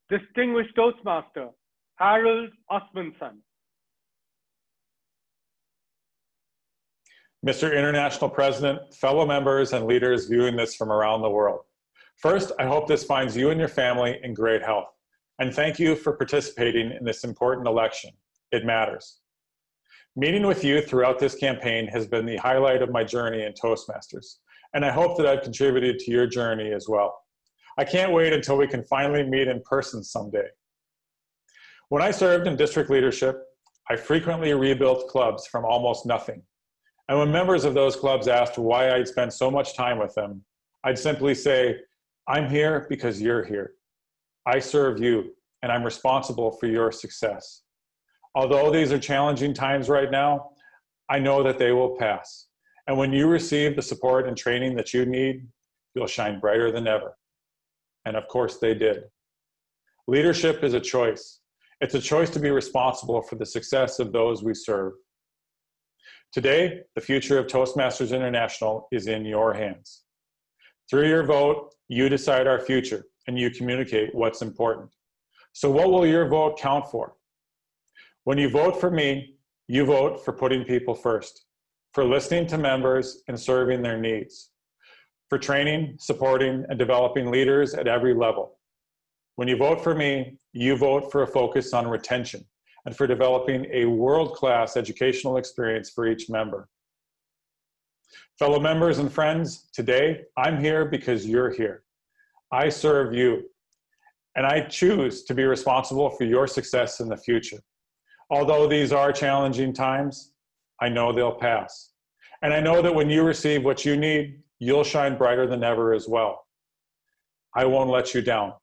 Distinguished Toastmaster, Harold Osmundson. Mr. International President, fellow members and leaders viewing this from around the world. First, I hope this finds you and your family in great health. And thank you for participating in this important election. It matters. Meeting with you throughout this campaign has been the highlight of my journey in Toastmasters, and I hope that I've contributed to your journey as well. I can't wait until we can finally meet in person someday. When I served in district leadership, I frequently rebuilt clubs from almost nothing. And when members of those clubs asked why I'd spend so much time with them, I'd simply say, I'm here because you're here. I serve you, and I'm responsible for your success. Although these are challenging times right now, I know that they will pass. And when you receive the support and training that you need, you'll shine brighter than ever. And of course they did. Leadership is a choice. It's a choice to be responsible for the success of those we serve. Today, the future of Toastmasters International is in your hands. Through your vote, you decide our future and you communicate what's important. So what will your vote count for? When you vote for me, you vote for putting people first, for listening to members and serving their needs, for training, supporting, and developing leaders at every level. When you vote for me, you vote for a focus on retention and for developing a world-class educational experience for each member. Fellow members and friends, today I'm here because you're here. I serve you, and I choose to be responsible for your success in the future. Although these are challenging times, I know they'll pass. And I know that when you receive what you need, you'll shine brighter than ever as well. I won't let you down.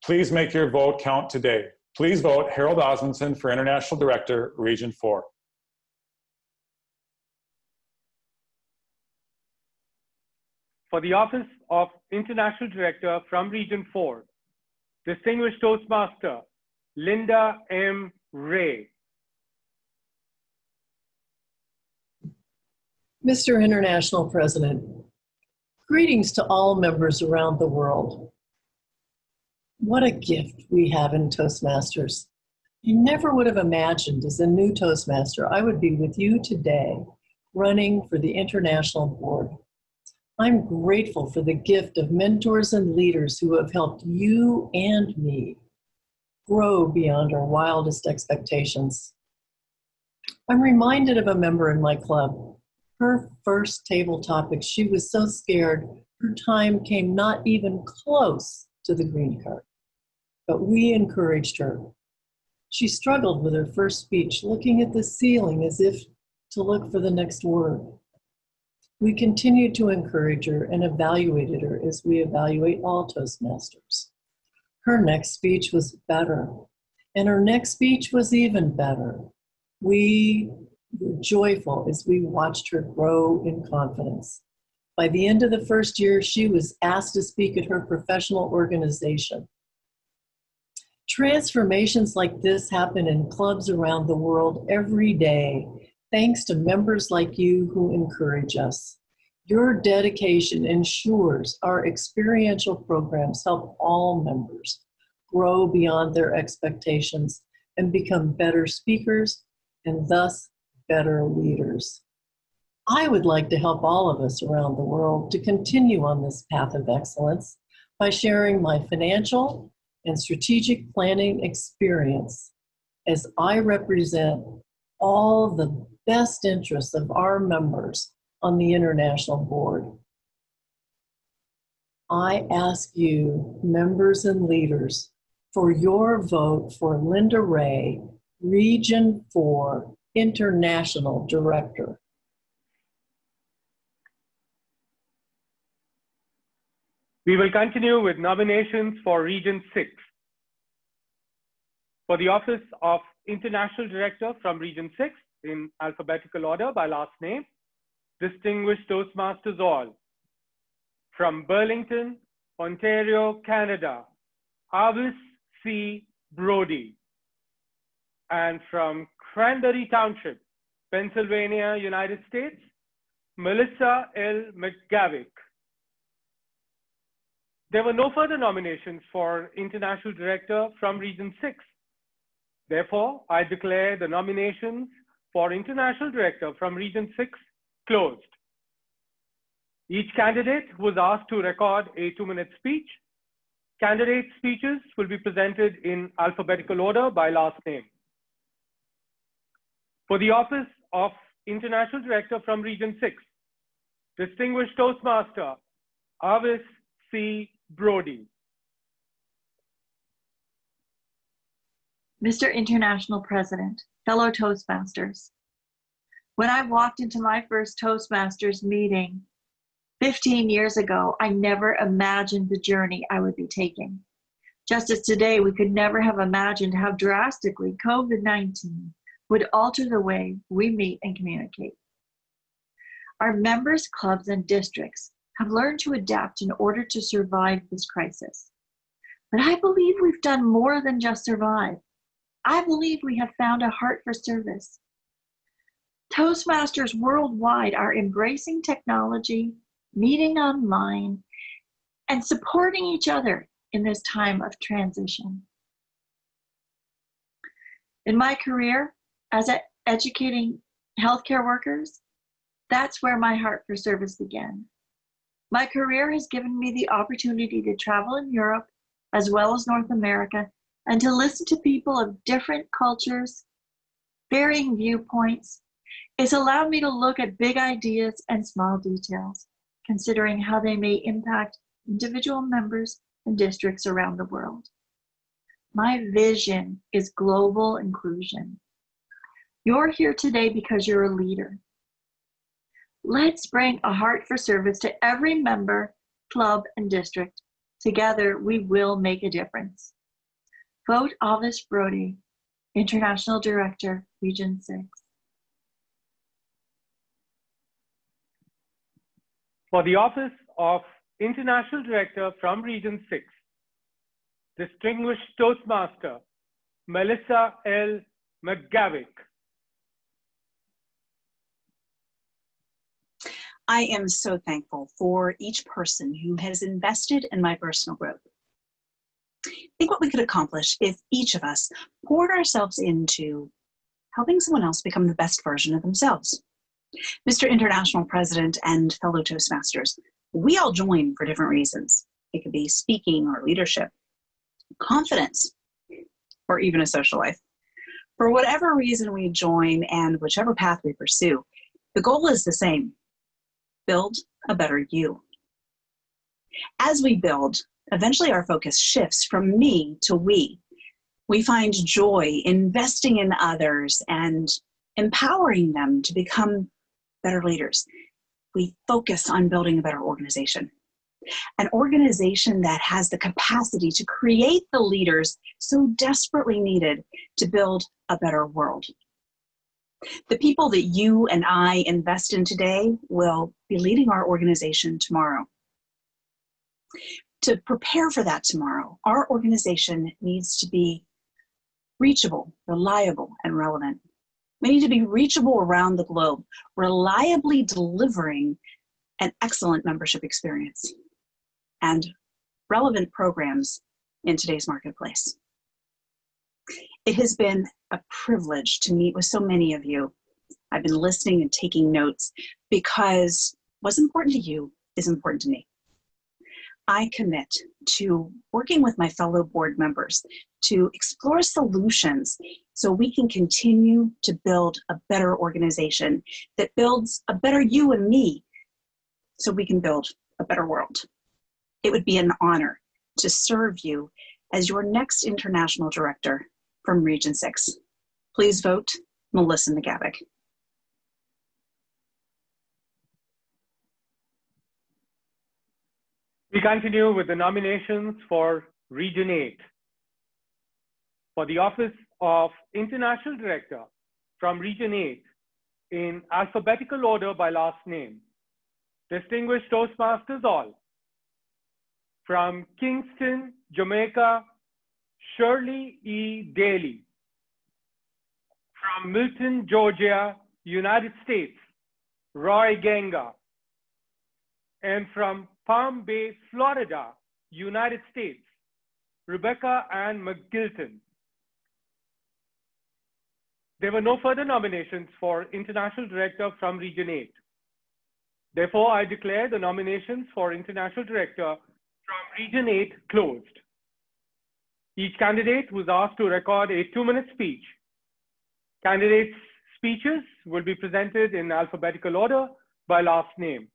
Please make your vote count today. Please vote Harold Osmundson for International Director, Region 4. For the office of International Director from Region 4, Distinguished Toastmaster, Linda M. Ray. Mr. International President, greetings to all members around the world. What a gift we have in Toastmasters. I never would have imagined as a new Toastmaster I would be with you today running for the International Board. I'm grateful for the gift of mentors and leaders who have helped you and me grow beyond our wildest expectations. I'm reminded of a member in my club. Her first table topic, she was so scared her time came not even close to the green card. But we encouraged her. She struggled with her first speech, looking at the ceiling as if to look for the next word. We continued to encourage her and evaluated her as we evaluate all Toastmasters. Her next speech was better, and her next speech was even better. We were joyful as we watched her grow in confidence. By the end of the first year, she was asked to speak at her professional organization. Transformations like this happen in clubs around the world every day, thanks to members like you who encourage us. Your dedication ensures our experiential programs help all members grow beyond their expectations and become better speakers and thus better leaders. I would like to help all of us around the world to continue on this path of excellence by sharing my financial and strategic planning experience as I represent all the best interests of our members on the International Board. I ask you, members and leaders, for your vote for Linda Ray, Region 4 International Director. We will continue with nominations for Region 6. For the office of International Director from Region 6, in alphabetical order by last name, Distinguished Toastmasters all. From Burlington, Ontario, Canada, Avis C. Brody. And from Cranberry Township, Pennsylvania, United States, Melissa L. McGavick. There were no further nominations for International Director from Region 6. Therefore, I declare the nominations for International Director from Region 6 closed. Each candidate was asked to record a 2-minute speech. Candidate speeches will be presented in alphabetical order by last name. For the office of International Director from Region 6, Distinguished Toastmaster, Avis C. Brody. Mr. International President, fellow Toastmasters, when I walked into my first Toastmasters meeting 15 years ago, I never imagined the journey I would be taking. Just as today, we could never have imagined how drastically COVID-19 would alter the way we meet and communicate. Our members, clubs, and districts have learned to adapt in order to survive this crisis. But I believe we've done more than just survive. I believe we have found a heart for service. Toastmasters worldwide are embracing technology, meeting online, and supporting each other in this time of transition. In my career, as educating healthcare workers, that's where my heart for service began. My career has given me the opportunity to travel in Europe as well as North America and to listen to people of different cultures, varying viewpoints. It's allowed me to look at big ideas and small details, considering how they may impact individual members and districts around the world. My vision is global inclusion. You're here today because you're a leader. Let's bring a heart for service to every member, club, and district. Together, we will make a difference. Vote Avis Brody, International Director, Region 6. For the office of International Director from Region 6, Distinguished Toastmaster, Melissa L. McGavick. I am so thankful for each person who has invested in my personal growth. Think what we could accomplish if each of us poured ourselves into helping someone else become the best version of themselves. Mr. International President and fellow Toastmasters, we all join for different reasons. It could be speaking or leadership, confidence, or even a social life. For whatever reason we join and whichever path we pursue, the goal is the same: build a better you. As we build, eventually our focus shifts from me to we. We find joy investing in others and empowering them to become better leaders. We focus on building a better organization. An organization that has the capacity to create the leaders so desperately needed to build a better world. The people that you and I invest in today will be leading our organization tomorrow. To prepare for that tomorrow, our organization needs to be reachable, reliable, and relevant. We need to be reachable around the globe, reliably delivering an excellent membership experience and relevant programs in today's marketplace. It has been a privilege to meet with so many of you. I've been listening and taking notes because what's important to you is important to me. I commit to working with my fellow board members to explore solutions so we can continue to build a better organization that builds a better you and me so we can build a better world. It would be an honor to serve you as your next international director from Region 6. Please vote Melissa McGavick. We continue with the nominations for Region 8. For the office of International Director from Region 8 in alphabetical order by last name, Distinguished Toastmasters all, From Kingston, Jamaica, Shirley E. Daly. From Milton, Georgia, United States, Roy Ganga. And from Palm Bay, Florida, United States, Rebecca Ann McGilton. There were no further nominations for International Director from Region 8. Therefore, I declare the nominations for International Director from Region 8 closed. Each candidate was asked to record a 2-minute speech. Candidates' speeches will be presented in alphabetical order by last name.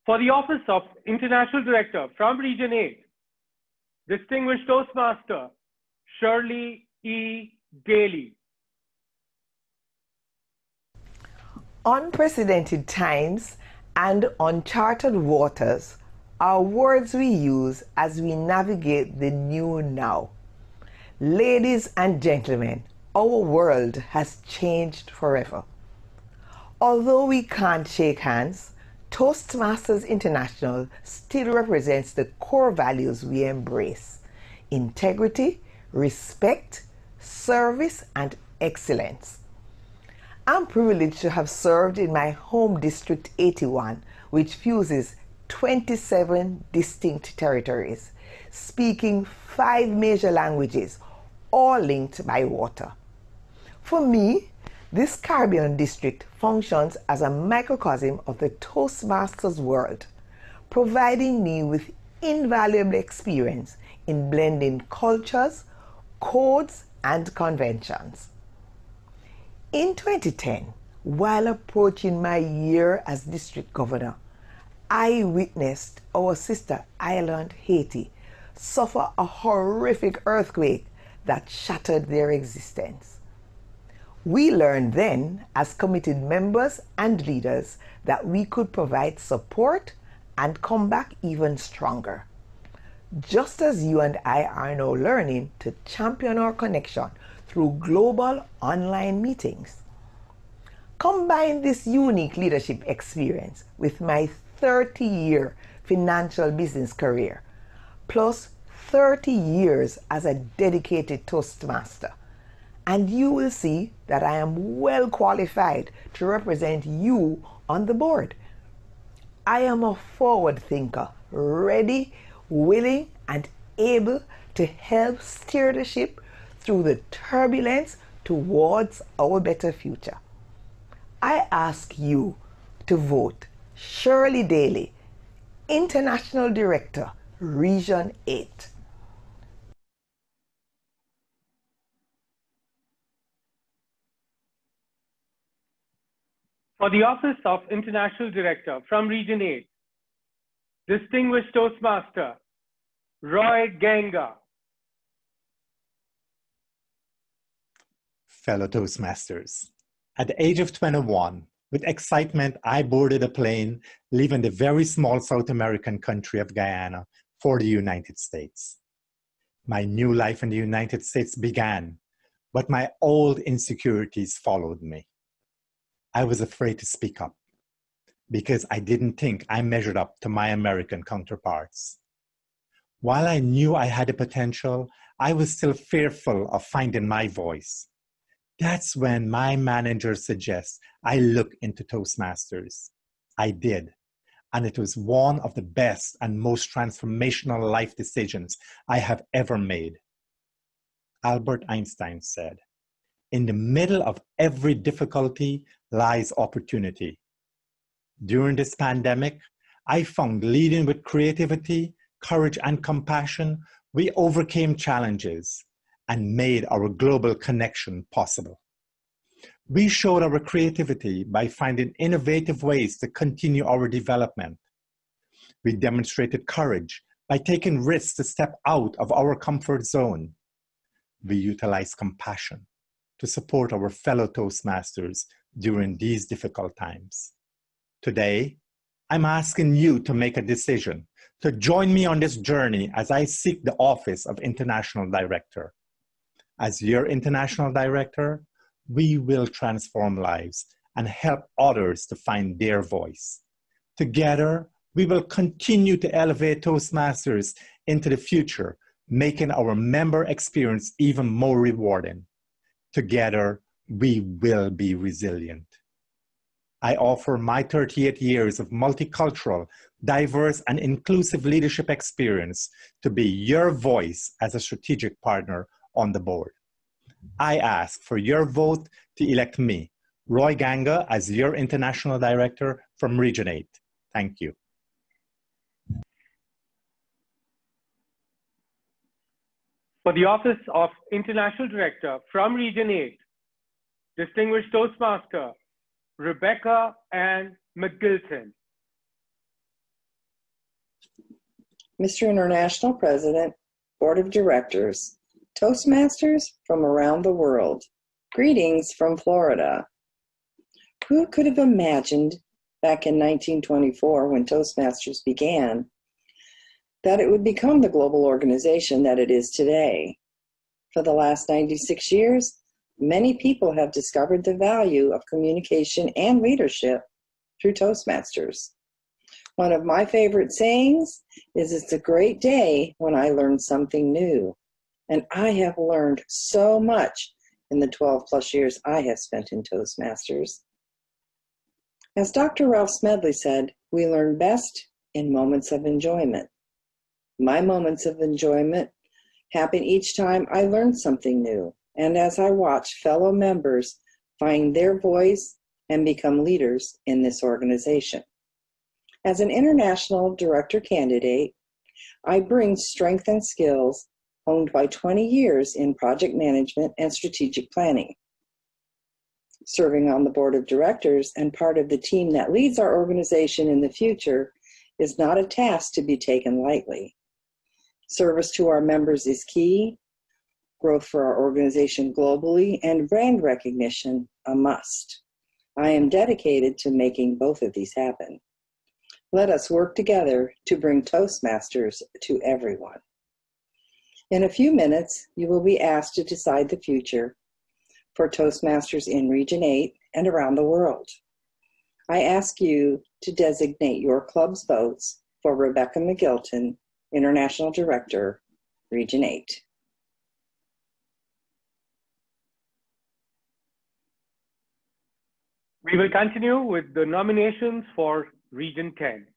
For the office of International Director from Region 8, Distinguished Toastmaster Shirley E. Daly. Unprecedented times and uncharted waters are words we use as we navigate the new now. Ladies and gentlemen, our world has changed forever. Although we can't shake hands, Toastmasters International still represents the core values we embrace: integrity, respect, service, and excellence. I'm privileged to have served in my home District 81, which fuses 27 distinct territories, speaking 5 major languages, all linked by water. For me, this Caribbean district functions as a microcosm of the Toastmasters world, providing me with invaluable experience in blending cultures, codes, and conventions. In 2010, while approaching my year as district governor, I witnessed our sister island, Haiti, suffer a horrific earthquake that shattered their existence. We learned then, as committed members and leaders, that we could provide support and come back even stronger. Just as you and I are now learning to champion our connection through global online meetings. Combine this unique leadership experience with my 30-year financial business career, plus 30 years as a dedicated Toastmaster, and you will see that I am well qualified to represent you on the board. I am a forward thinker, ready, willing, and able to help steer the ship through the turbulence towards our better future. I ask you to vote Shirley Daly, International Director, Region 8. For the office of International Director from Region 8, Distinguished Toastmaster Roy Ganga. Fellow Toastmasters, at the age of 21, with excitement, I boarded a plane leaving the very small South American country of Guyana for the United States. My new life in the United States began, but my old insecurities followed me. I was afraid to speak up because I didn't think I measured up to my American counterparts. While I knew I had the potential, I was still fearful of finding my voice. That's when my manager suggests I look into Toastmasters. I did, and it was one of the best and most transformational life decisions I have ever made. Albert Einstein said, "In the middle of every difficulty lies opportunity." During this pandemic, I found leading with creativity, courage, and compassion, we overcame challenges and made our global connection possible. We showed our creativity by finding innovative ways to continue our development. We demonstrated courage by taking risks to step out of our comfort zone. We utilized compassion to support our fellow Toastmasters during these difficult times. Today, I'm asking you to make a decision to join me on this journey as I seek the office of International Director. As your International Director, we will transform lives and help others to find their voice. Together, We will continue to elevate Toastmasters into the future, making our member experience even more rewarding. Together, we will be resilient. I offer my 38 years of multicultural, diverse, and inclusive leadership experience to be your voice as a strategic partner on the board. I ask for your vote to elect me, Roy Ganga, as your International Director from Region 8. Thank you. For the office of International Director from Region 8, Distinguished Toastmaster, Rebecca Ann McGilton. Mr. International President, Board of Directors, Toastmasters from around the world, greetings from Florida. Who could have imagined back in 1924 when Toastmasters began that it would become the global organization that it is today? For the last 96 years, many people have discovered the value of communication and leadership through Toastmasters. One of my favorite sayings is, "It's a great day when I learn something new." And I have learned so much in the 12 plus years I have spent in Toastmasters. As Dr. Ralph Smedley said, we learn best in moments of enjoyment. My moments of enjoyment happen each time I learn something new, and as I watch fellow members find their voice and become leaders in this organization. As an international director candidate, I bring strength and skills honed by 20 years in project management and strategic planning. Serving on the board of directors and part of the team that leads our organization in the future is not a task to be taken lightly. Service to our members is key, growth for our organization globally, and brand recognition a must. I am dedicated to making both of these happen. Let us work together to bring Toastmasters to everyone. In a few minutes, you will be asked to decide the future for Toastmasters in Region 8 and around the world. I ask you to designate your club's votes for Rebecca McGilton, International Director, Region 8. We will continue with the nominations for Region 10.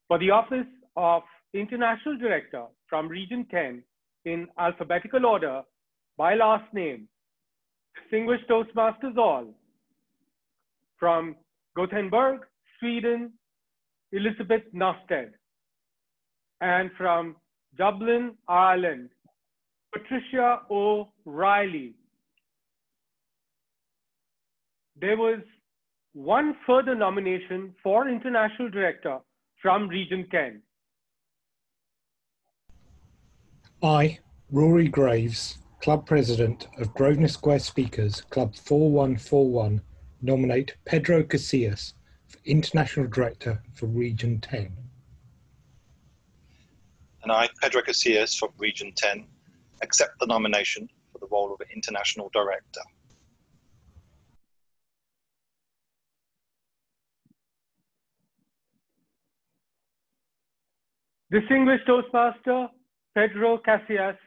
For the office of International Director from Region 10 in alphabetical order by last name, Distinguished Toastmasters all, from Gothenburg, Sweden, Elizabeth Nosted, and from Dublin, Ireland, Patricia O'Reilly. There was one further nomination for International Director from Region 10. I, Rory Graves, Club President of Grosvenor Square Speakers, Club 4141, nominate Pedro Casillas for International Director for Region 10. And I, Pedro Casillas from Region 10, accept the nomination for the role of International Director. Distinguished Toastmaster Pedro Casillas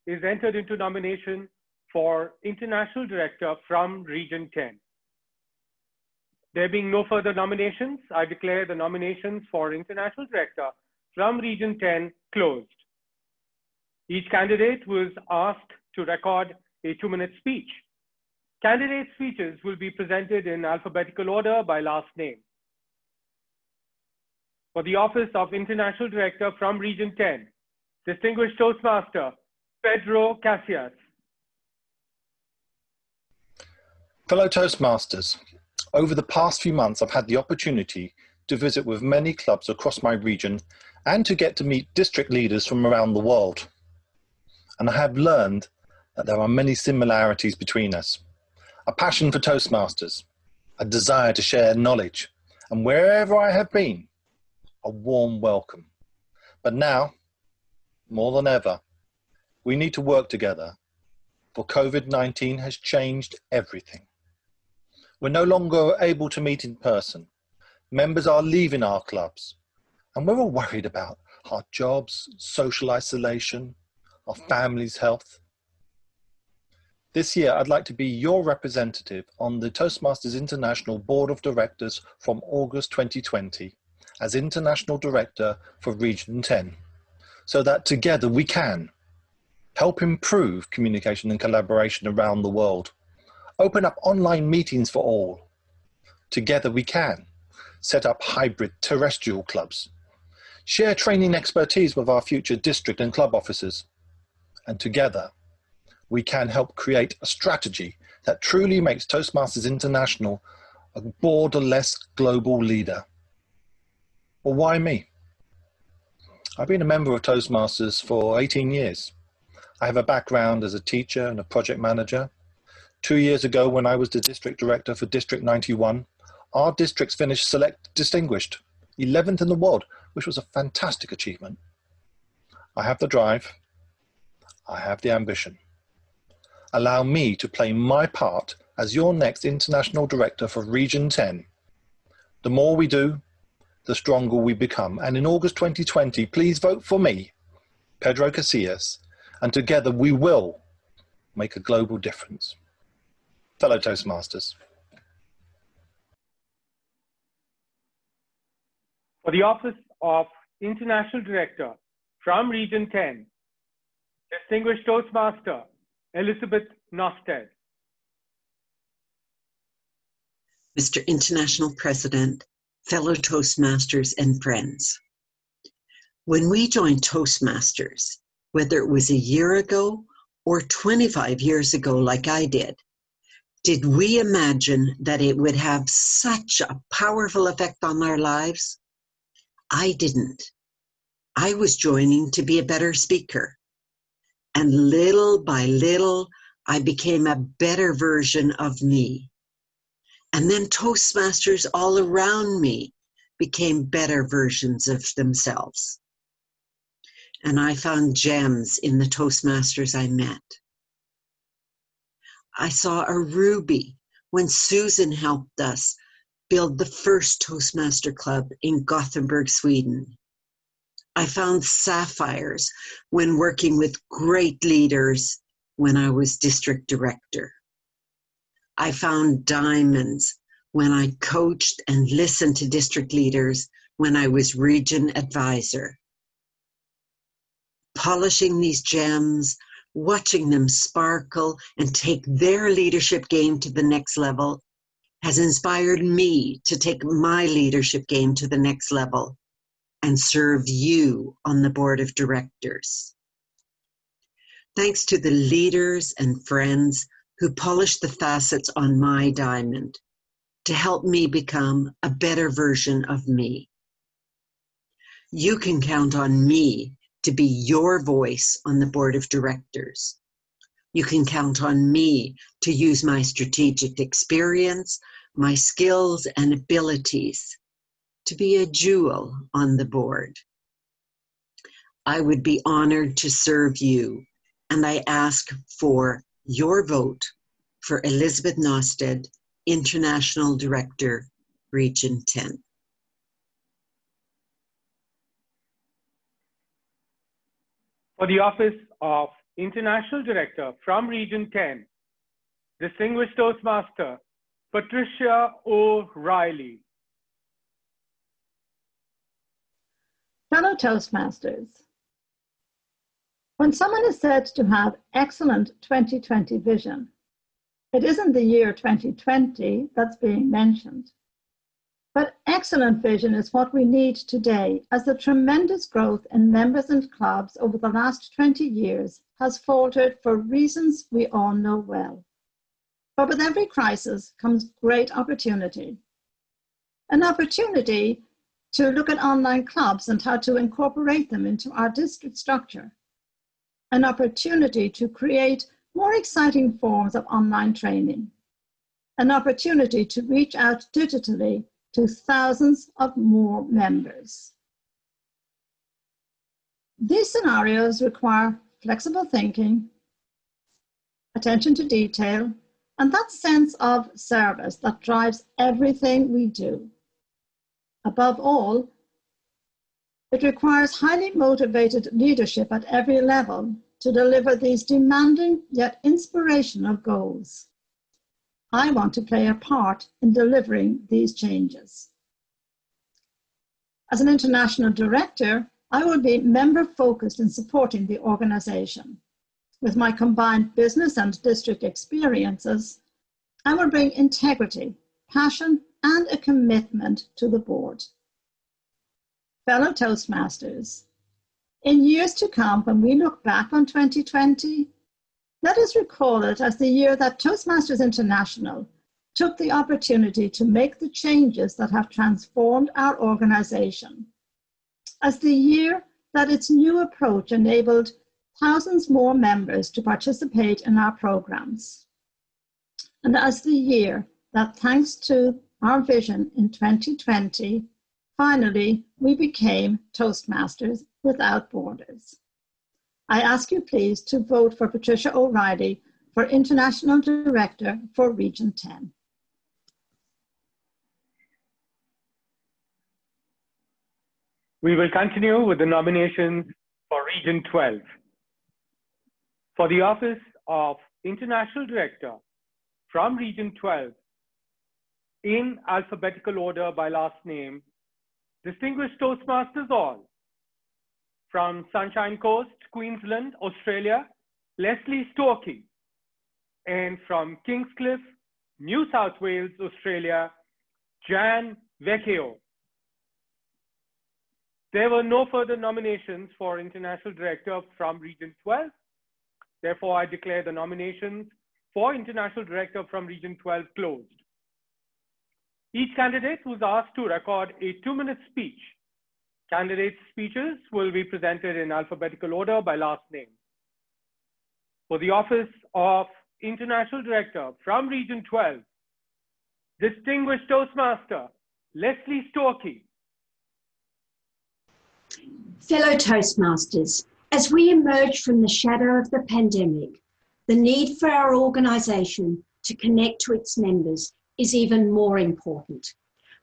is entered into nomination for International Director from Region 10. There being no further nominations, I declare the nominations for International Director from Region 10 closed. Each candidate was asked to record a 2-minute speech. Candidate speeches will be presented in alphabetical order by last name. For the office of International Director from Region 10, Distinguished Toastmaster Pedro Casillas. Fellow Toastmasters, over the past few months, I've had the opportunity to visit with many clubs across my region and to get to meet district leaders from around the world. And I have learned that there are many similarities between us. A passion for Toastmasters, a desire to share knowledge, and wherever I have been, a warm welcome. But now, more than ever, we need to work together, for COVID-19 has changed everything. We're no longer able to meet in person. Members are leaving our clubs, and we're all worried about our jobs, social isolation, our families' health. This year, I'd like to be your representative on the Toastmasters International Board of Directors from August 2020 as International Director for Region 10, so that together we can help improve communication and collaboration around the world, open up online meetings for all. Together we can set up hybrid terrestrial clubs, share training expertise with our future district and club officers, and together we can help create a strategy that truly makes Toastmasters International a borderless global leader. Well, why me? I've been a member of Toastmasters for 18 years. I have a background as a teacher and a project manager. 2 years ago, when I was the district director for District 91, our districts finished Select Distinguished, 11th in the world, which was a fantastic achievement. I have the drive. I have the ambition. Allow me to play my part as your next International Director for Region 10. The more we do, the stronger we become. And in August 2020, please vote for me, Pedro Casillas, and together we will make a global difference. Fellow Toastmasters. For the office of International Director from Region 10, Distinguished Toastmaster, Elizabeth Nosted. Mr. International President, fellow Toastmasters and friends. When we joined Toastmasters, whether it was a year ago or 25 years ago like I did we imagine that it would have such a powerful effect on our lives? I didn't. I was joining to be a better speaker. And little by little, I became a better version of me. And then Toastmasters all around me became better versions of themselves. And I found gems in the Toastmasters I met. I saw a ruby when Susan helped us build the first Toastmaster Club in Gothenburg, Sweden. I found sapphires when working with great leaders when I was district director. I found diamonds when I coached and listened to district leaders when I was region advisor. Polishing these gems, watching them sparkle and take their leadership game to the next level has inspired me to take my leadership game to the next level and serve you on the board of directors. Thanks to the leaders and friends who polished the facets on my diamond to help me become a better version of me. You can count on me to be your voice on the board of directors. You can count on me to use my strategic experience, my skills and abilities to be a jewel on the board. I would be honored to serve you, and I ask for your vote for Elizabeth Nosted, International Director, Region 10. For the office of International Director from Region 10, Distinguished Toastmaster, Patricia O'Reilly. Fellow Toastmasters, when someone is said to have excellent 2020 vision, it isn't the year 2020 that's being mentioned. But excellent vision is what we need today, as the tremendous growth in members and clubs over the last 20 years has faltered for reasons we all know well. But with every crisis comes great opportunity. An opportunity to look at online clubs and how to incorporate them into our district structure. An opportunity to create more exciting forms of online training. An opportunity to reach out digitally to thousands of more members. These scenarios require flexible thinking, attention to detail, and that sense of service that drives everything we do. Above all, it requires highly motivated leadership at every level to deliver these demanding yet inspirational goals. I want to play a part in delivering these changes. As an international director, I will be member-focused in supporting the organization. With my combined business and district experiences, I will bring integrity, passion, and a commitment to the board. Fellow Toastmasters, in years to come, when we look back on 2020, let us recall it as the year that Toastmasters International took the opportunity to make the changes that have transformed our organization, as the year that its new approach enabled thousands more members to participate in our programs, and as the year that, thanks to our vision in 2020, finally we became Toastmasters Without Borders. I ask you please to vote for Patricia O'Reilly for International Director for Region 10. We will continue with the nominations for Region 12. For the office of International Director from Region 12, in alphabetical order by last name, distinguished Toastmasters all. From Sunshine Coast, Queensland, Australia, Leslie Storkey. And from Kingscliff, New South Wales, Australia, Jan Vecchio. There were no further nominations for International Director from Region 12. Therefore, I declare the nominations for International Director from Region 12 closed. Each candidate was asked to record a 2-minute speech. Candidates' speeches will be presented in alphabetical order by last name. For the office of International Director from Region 12, distinguished Toastmaster, Leslie Storkey. Fellow Toastmasters, as we emerge from the shadow of the pandemic, the need for our organisation to connect to its members is even more important.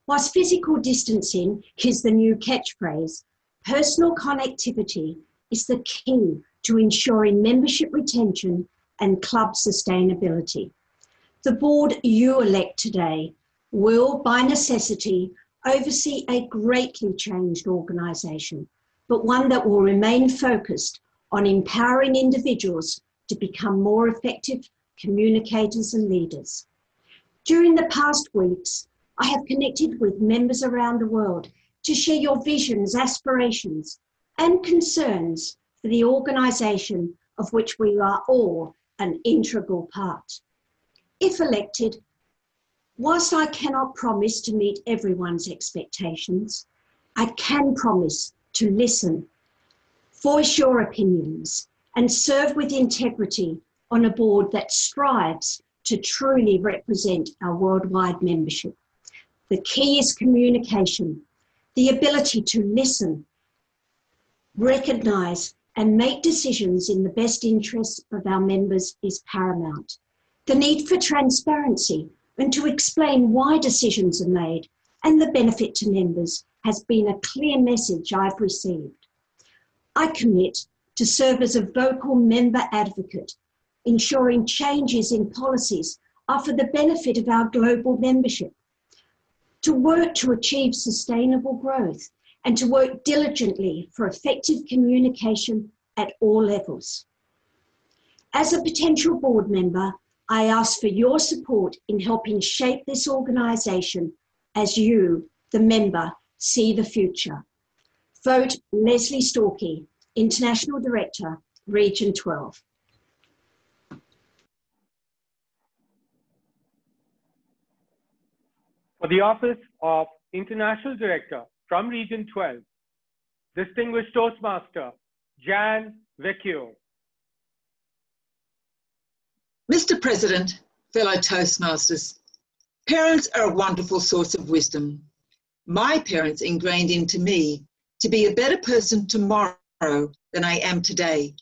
Whilst physical distancing is the new catchphrase, personal connectivity is the key to ensuring membership retention and club sustainability. The board you elect today will, by necessity, oversee a greatly changed organisation, but one that will remain focused on empowering individuals to become more effective communicators and leaders. During the past weeks, I have connected with members around the world to share your visions, aspirations, and concerns for the organisation of which we are all an integral part. If elected, whilst I cannot promise to meet everyone's expectations, I can promise to listen, voice your opinions, and serve with integrity on a board that strives to truly represent our worldwide membership. The key is communication. The ability to listen, recognise, and make decisions in the best interests of our members is paramount. The need for transparency and to explain why decisions are made and the benefit to members has been a clear message I've received. I commit to serve as a vocal member advocate, ensuring changes in policies are for the benefit of our global membership, to work to achieve sustainable growth, and to work diligently for effective communication at all levels. As a potential board member, I ask for your support in helping shape this organisation as you, the member, see the future. Vote Leslie Storkey, International Director, Region 12. For the office of International Director from Region 12, distinguished Toastmaster, Jan Vecchio. Mr. President, fellow Toastmasters, parents are a wonderful source of wisdom. My parents ingrained into me to be a better person tomorrow than I am today.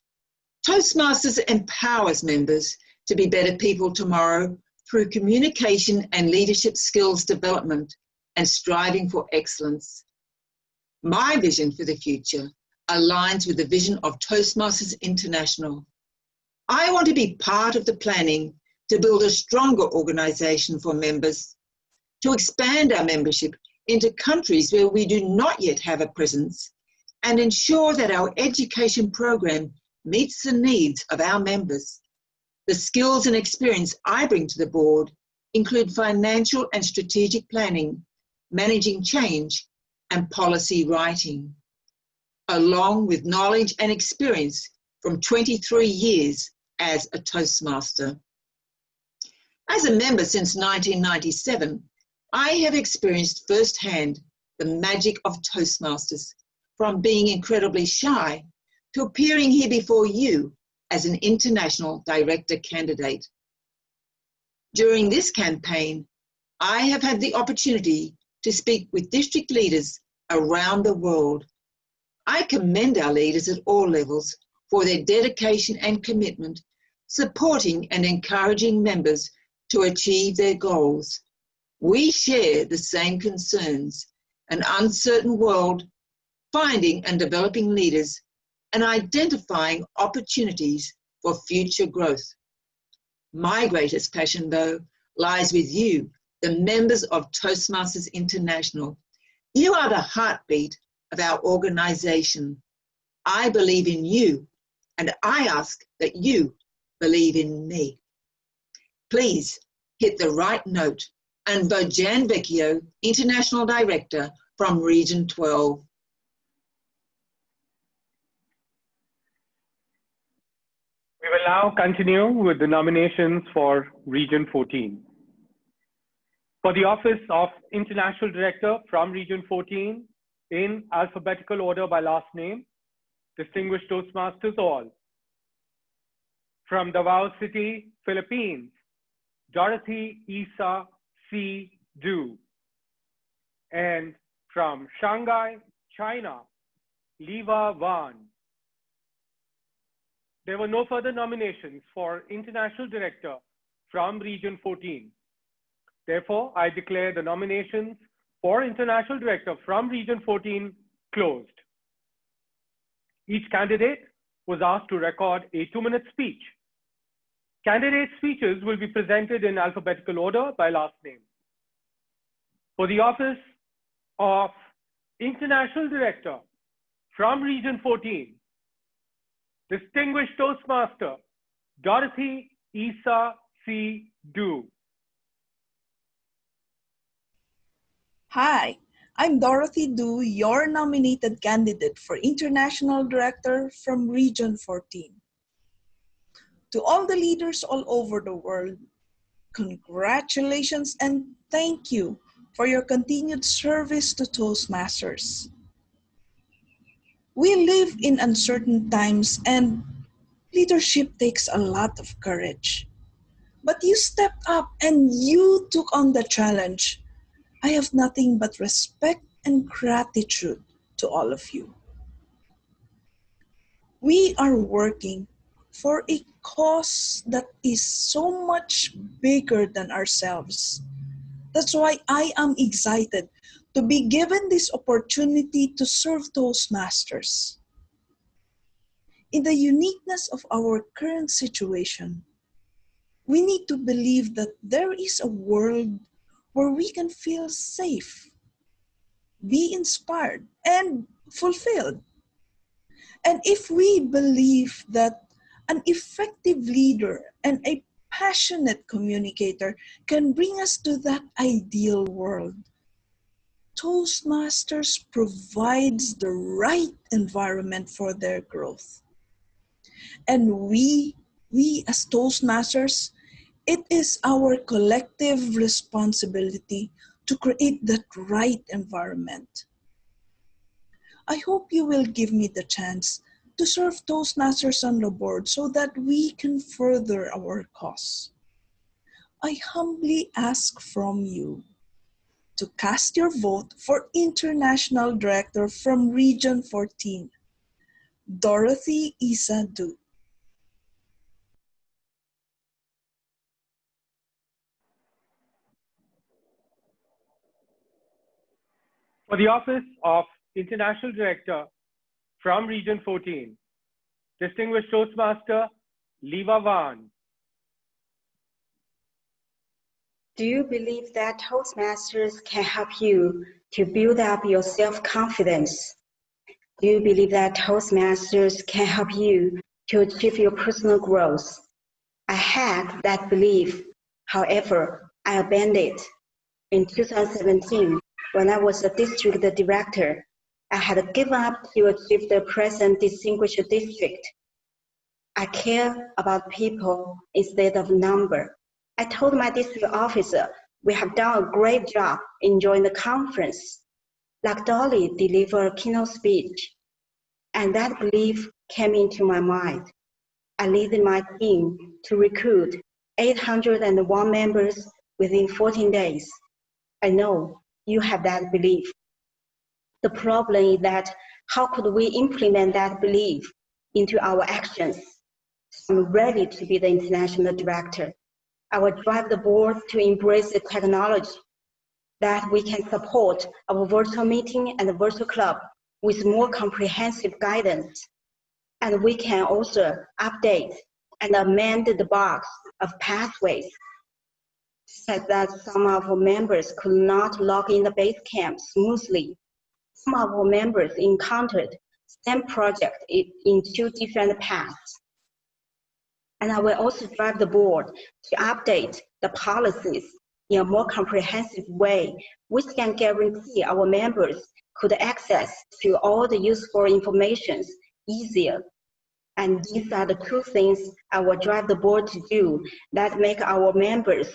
Toastmasters empowers members to be better people tomorrow through communication and leadership skills development and striving for excellence. My vision for the future aligns with the vision of Toastmasters International. I want to be part of the planning to build a stronger organization for members, to expand our membership into countries where we do not yet have a presence, and ensure that our education program meets the needs of our members. The skills and experience I bring to the board include financial and strategic planning, managing change, and policy writing, along with knowledge and experience from 23 years as a Toastmaster. As a member since 1997, I have experienced firsthand the magic of Toastmasters, from being incredibly shy to appearing here before you as an international director candidate. During this campaign, I have had the opportunity to speak with district leaders around the world. I commend our leaders at all levels for their dedication and commitment, supporting and encouraging members to achieve their goals. We share the same concerns: an uncertain world, finding and developing leaders, and identifying opportunities for future growth. My greatest passion, though, lies with you, the members of Toastmasters International. You are the heartbeat of our organization. I believe in you, and I ask that you believe in me. Please hit the right note and vote Jan Vecchio, International Director from Region 12. We will now continue with the nominations for Region 14. For the office of International Director from Region 14, in alphabetical order by last name, distinguished Toastmasters all. From Davao City, Philippines, Dorothy Isa C. Du. And from Shanghai, China, Liva Wan. There were no further nominations for International Director from Region 14. Therefore, I declare the nominations for International Director from Region 14 closed. Each candidate was asked to record a 2-minute speech. Candidate speeches will be presented in alphabetical order by last name. For the office of International Director from Region 14, distinguished Toastmaster, Dorothy Isa C. Du. Hi, I'm Dorothy Du, your nominated candidate for International Director from Region 14. To all the leaders all over the world, congratulations and thank you for your continued service to Toastmasters. We live in uncertain times and leadership takes a lot of courage. But you stepped up and you took on the challenge. I have nothing but respect and gratitude to all of you. We are working for a cause that is so much bigger than ourselves. That's why I am excited to be given this opportunity to serve Toastmasters. In the uniqueness of our current situation, we need to believe that there is a world where we can feel safe, be inspired, and fulfilled. And if we believe that an effective leader and a passionate communicator can bring us to that ideal world, Toastmasters provides the right environment for their growth. And we as Toastmasters, it is our collective responsibility to create that right environment. I hope you will give me the chance to serve Toastmasters on the board so that we can further our cause. I humbly ask from you to cast your vote for International Director from Region 14, Dorothy Isa Du. For the office of International Director from Region 14, Distinguished Toastmaster Leva Van. Do you believe that Toastmasters can help you to build up your self-confidence? Do you believe that Toastmasters can help you to achieve your personal growth? I had that belief. However, I abandoned it. In 2017, when I was a district director, I had given up to achieve the present distinguished district. I care about people instead of number. I told my district officer, we have done a great job enjoying the conference. Like Dolly delivered a keynote speech, and that belief came into my mind. I led my team to recruit 801 members within 14 days. I know you have that belief. The problem is that how could we implement that belief into our actions? I'm ready to be the international director. I will drive the board to embrace the technology that we can support our virtual meeting and the virtual club with more comprehensive guidance. And we can also update and amend the box of pathways, such that some of our members could not log in the Basecamp smoothly. Some of our members encountered same project in two different paths. And I will also drive the board to update the policies in a more comprehensive way, which can guarantee our members could access to all the useful information easier. And these are the two things I will drive the board to do that make our members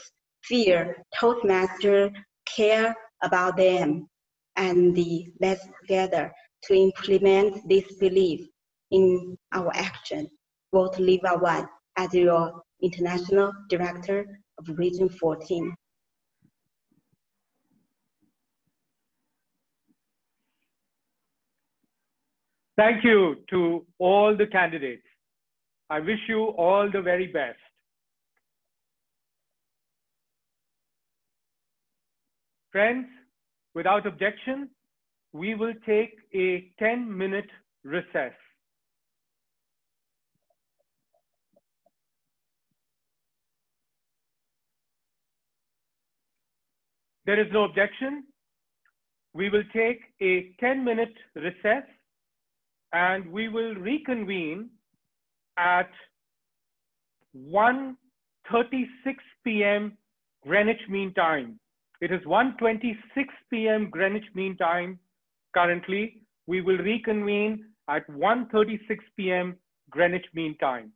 feel Toastmasters care about them. And let's together to implement this belief in our action. Vote Leva Van as your International Director of Region 14. Thank you to all the candidates. I wish you all the very best. Friends, without objection, we will take a 10-minute recess. There is no objection. We will take a 10-minute recess and we will reconvene at 1:36 p.m. Greenwich Mean Time. It is 1:26 p.m. Greenwich Mean Time. Currently, we will reconvene at 1:36 p.m. Greenwich Mean Time.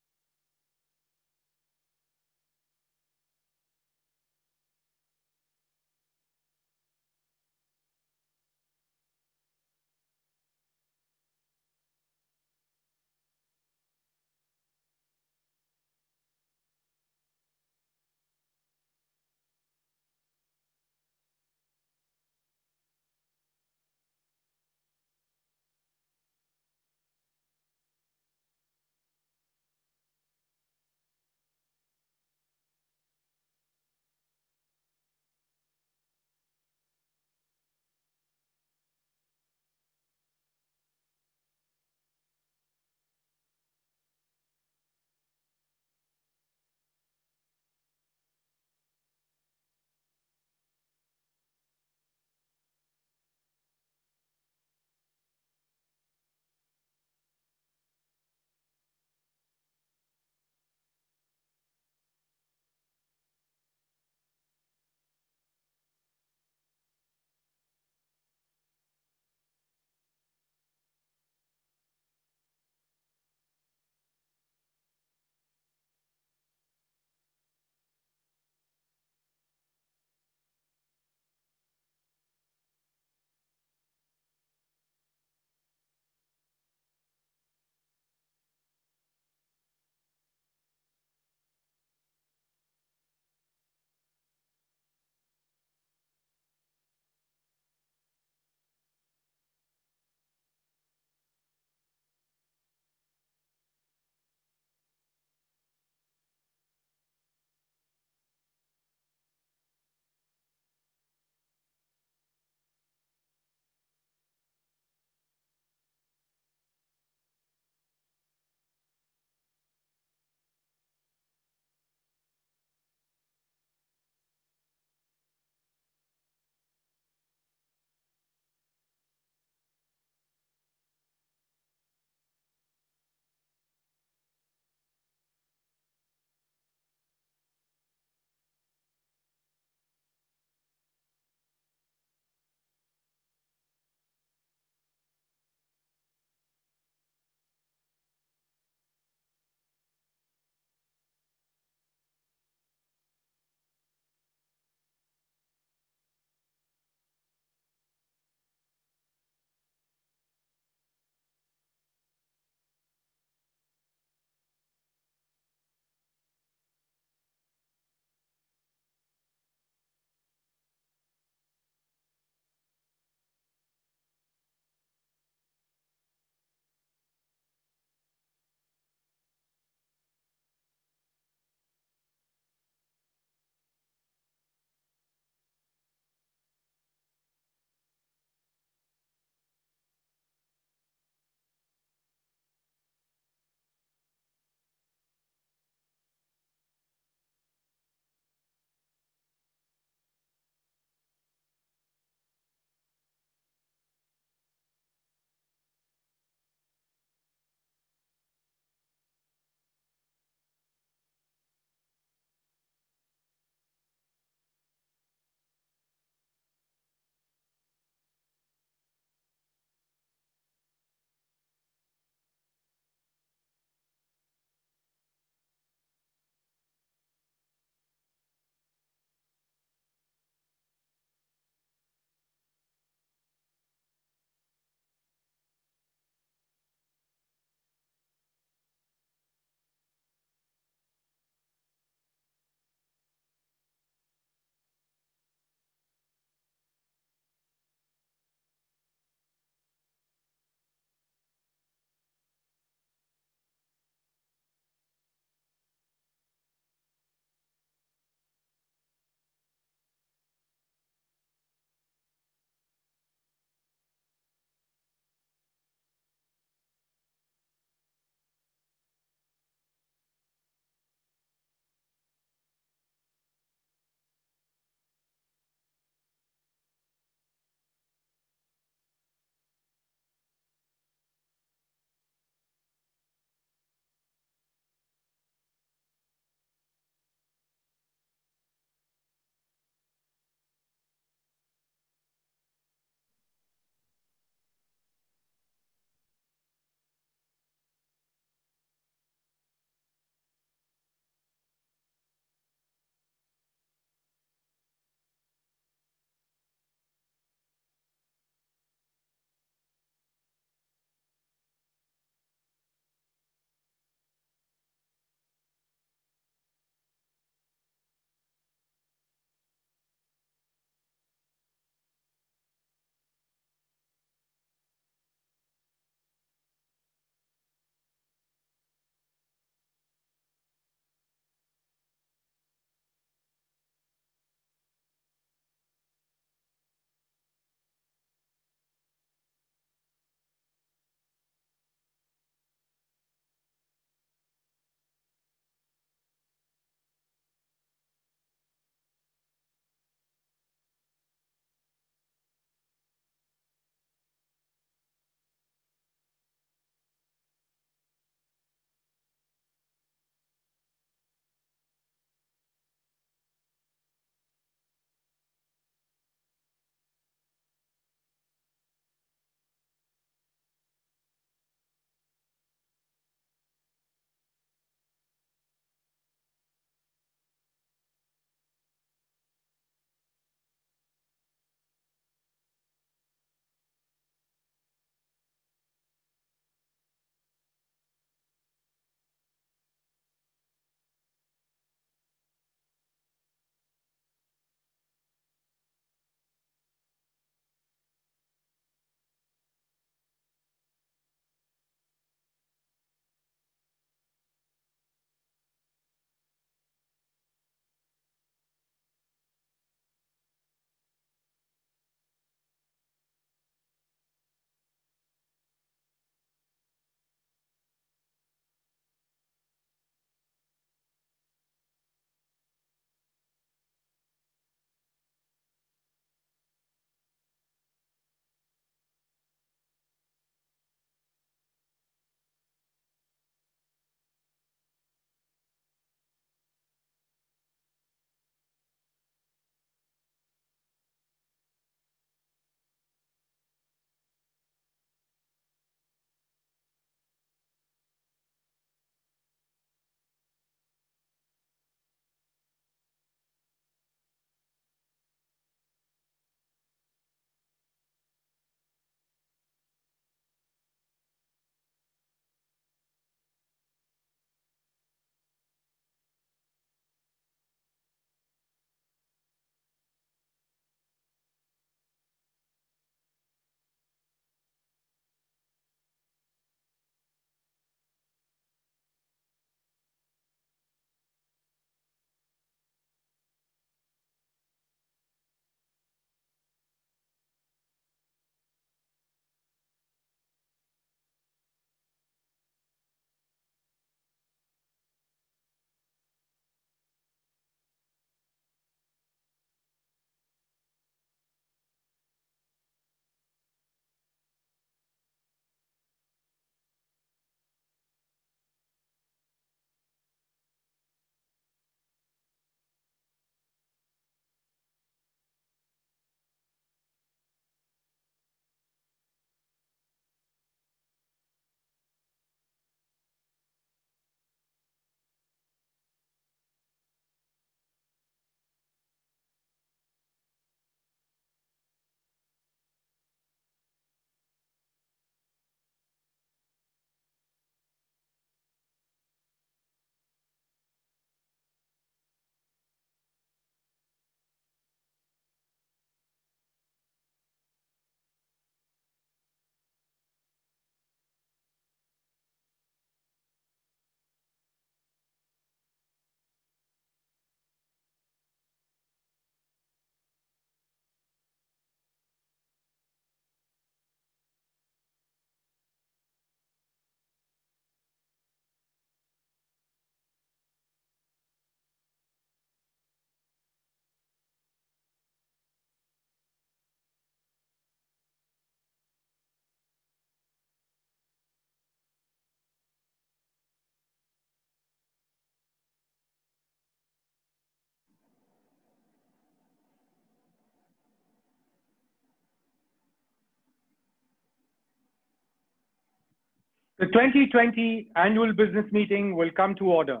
The 2020 annual business meeting will come to order.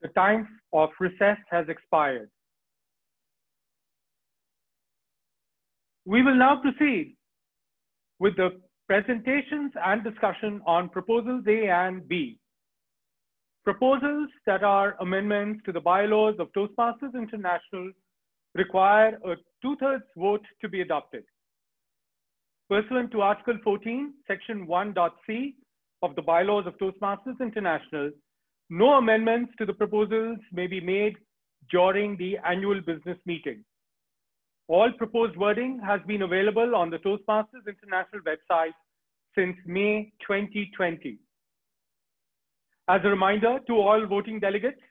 The time of recess has expired. We will now proceed with the presentations and discussion on proposals A and B. Proposals that are amendments to the bylaws of Toastmasters International require a 2/3 vote to be adopted. Pursuant to Article 14, Section 1.c of the bylaws of Toastmasters International, no amendments to the proposals may be made during the annual business meeting. All proposed wording has been available on the Toastmasters International website since May 2020. As a reminder to all voting delegates,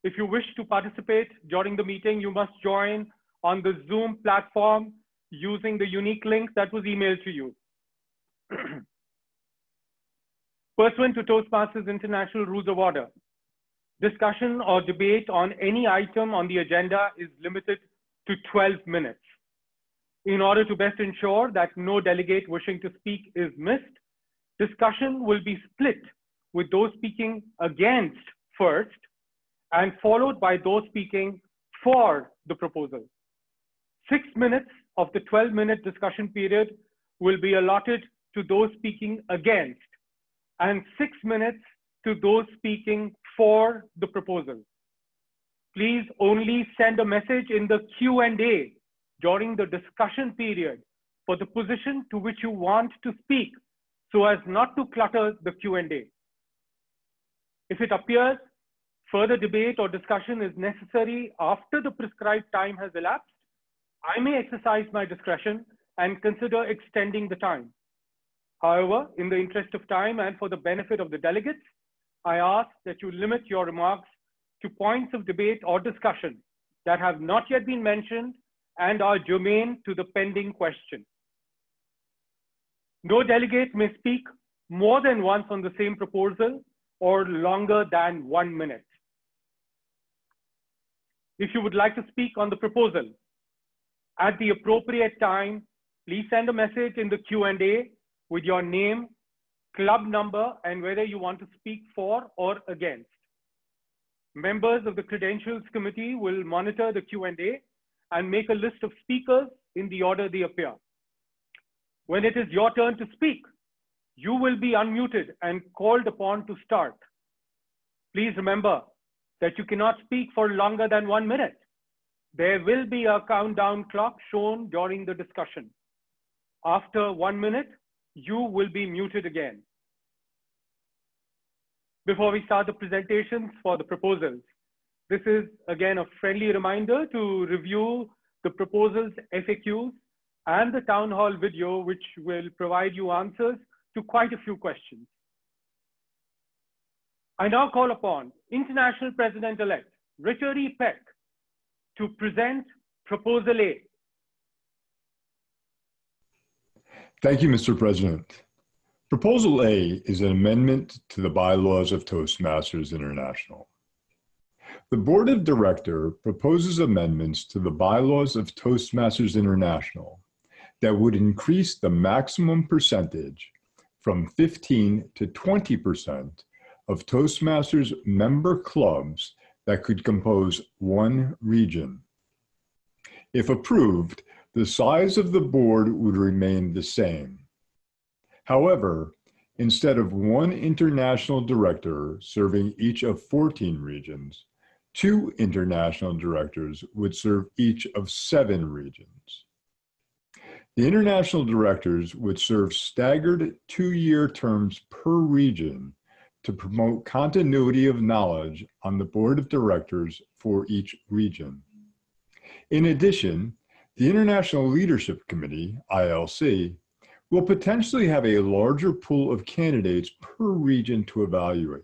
if you wish to participate during the meeting, you must join on the Zoom platform using the unique link that was emailed to you. Pursuant to Toastmasters International Rules of Order, discussion or debate on any item on the agenda is limited to 12 minutes. In order to best ensure that no delegate wishing to speak is missed, discussion will be split with those speaking against first and followed by those speaking for the proposal. 6 minutes of the 12-minute discussion period will be allotted to those speaking against and 6 minutes to those speaking for the proposal. Please only send a message in the Q&A during the discussion period for the position to which you want to speak so as not to clutter the Q&A. If it appears further debate or discussion is necessary after the prescribed time has elapsed, I may exercise my discretion and consider extending the time. However, in the interest of time and for the benefit of the delegates, I ask that you limit your remarks to points of debate or discussion that have not yet been mentioned and are germane to the pending question. No delegate may speak more than once on the same proposal or longer than 1 minute. If you would like to speak on the proposal, at the appropriate time, please send a message in the Q&A with your name, club number, and whether you want to speak for or against. Members of the Credentials Committee will monitor the Q&A and make a list of speakers in the order they appear. When it is your turn to speak, you will be unmuted and called upon to start. Please remember that you cannot speak for longer than 1 minute. There will be a countdown clock shown during the discussion. After 1 minute, you will be muted again. Before we start the presentations for the proposals, this is again a friendly reminder to review the proposals FAQs and the town hall video, which will provide you answers to quite a few questions. I now call upon International President-elect Richard E. Peck to present Proposal A. Thank you, Mr. President. Proposal A is an amendment to the bylaws of Toastmasters International. The Board of Directors proposes amendments to the bylaws of Toastmasters International that would increase the maximum percentage from 15 to 20% of Toastmasters member clubs that could compose one region. If approved, the size of the board would remain the same. However, instead of one international director serving each of 14 regions, 2 international directors would serve each of 7 regions. The international directors would serve staggered 2-year terms per region to promote continuity of knowledge on the board of directors for each region. In addition, the International Leadership Committee, ILC, will potentially have a larger pool of candidates per region to evaluate.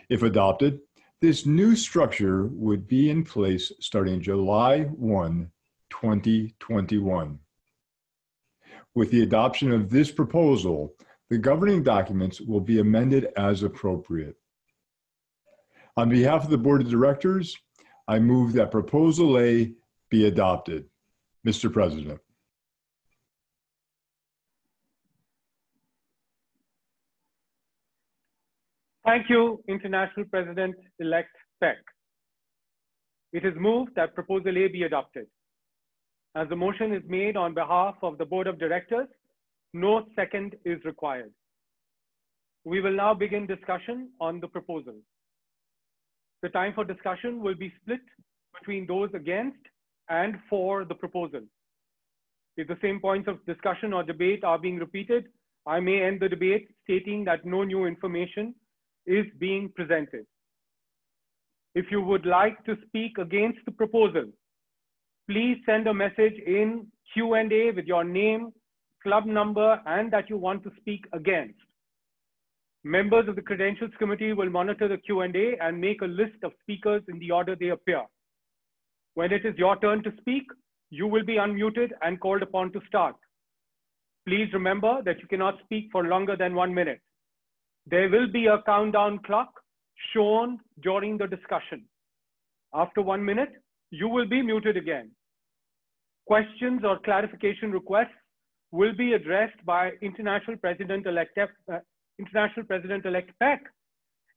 If adopted, this new structure would be in place starting July 1, 2021. With the adoption of this proposal, the governing documents will be amended as appropriate. On behalf of the Board of Directors, I move that Proposal A be adopted. Mr. President. Thank you, International President-elect Peck. It is moved that Proposal A be adopted. As the motion is made on behalf of the Board of Directors, no second is required. We will now begin discussion on the proposal. The time for discussion will be split between those against and for the proposal. If the same points of discussion or debate are being repeated, I may end the debate stating that no new information is being presented. If you would like to speak against the proposal, please send a message in Q&A with your name, club number, and that you want to speak against. Members of the Credentials Committee will monitor the Q&A and make a list of speakers in the order they appear. When it is your turn to speak, you will be unmuted and called upon to start. Please remember that you cannot speak for longer than 1 minute. There will be a countdown clock shown during the discussion. After 1 minute, you will be muted again. Questions or clarification requests will be addressed by International President-elect Peck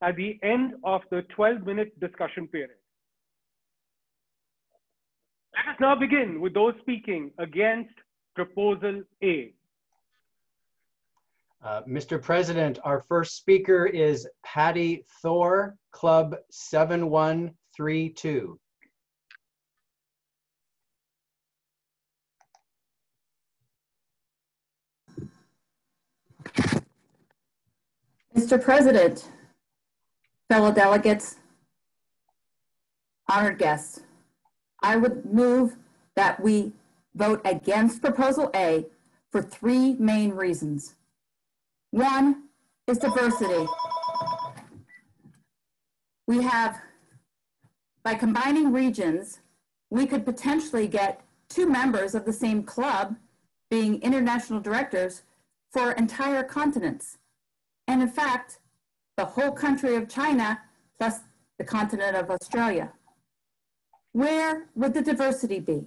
at the end of the 12-minute discussion period. Let us now begin with those speaking against Proposal A. Mr. President, our first speaker is Patty Thor, Club 7132. Mr. President, fellow delegates, honored guests, I would move that we vote against Proposal A for 3 main reasons. One is diversity. We have, by combining regions, we could potentially get 2 members of the same club being international directors for entire continents. And in fact, the whole country of China plus the continent of Australia. Where would the diversity be?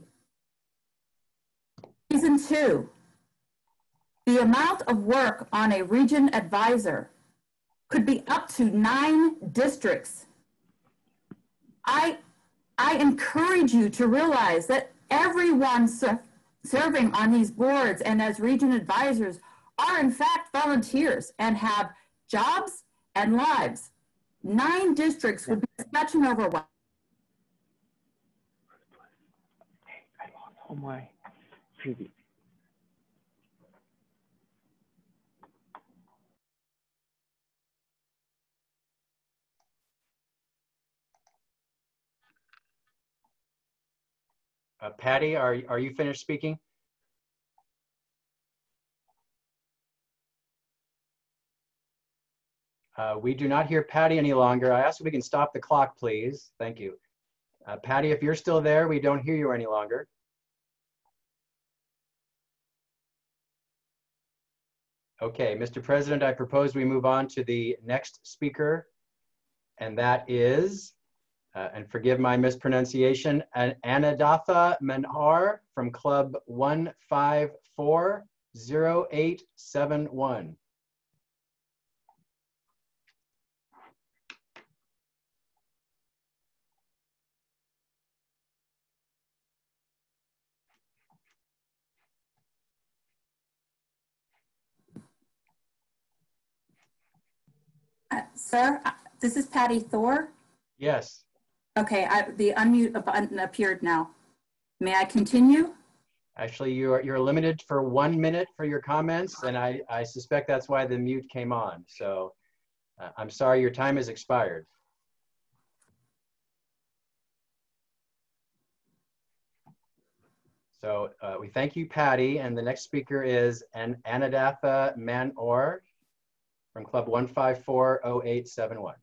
Reason 2, the amount of work on a region advisor could be up to 9 districts. I encourage you to realize that everyone serving on these boards and as region advisors are in fact volunteers and have jobs and lives. 9 districts would be such an overwhelm. I lost all my freebie. Patty, are you finished speaking? We do not hear Patty any longer. I ask if we can stop the clock, please. Thank you. Patty, if you're still there, we don't hear you any longer. Okay, Mr. President, I propose we move on to the next speaker, and that is, and forgive my mispronunciation, Anadatha Manhar from Club 1540871. Sir, this is Patty Thor. Yes. Okay, the unmute button appeared now. May I continue? Actually, you're limited for 1 minute for your comments, and I suspect that's why the mute came on. So I'm sorry, your time has expired. So we thank you, Patty, and the next speaker is Anadatha Manor from Club 1540871.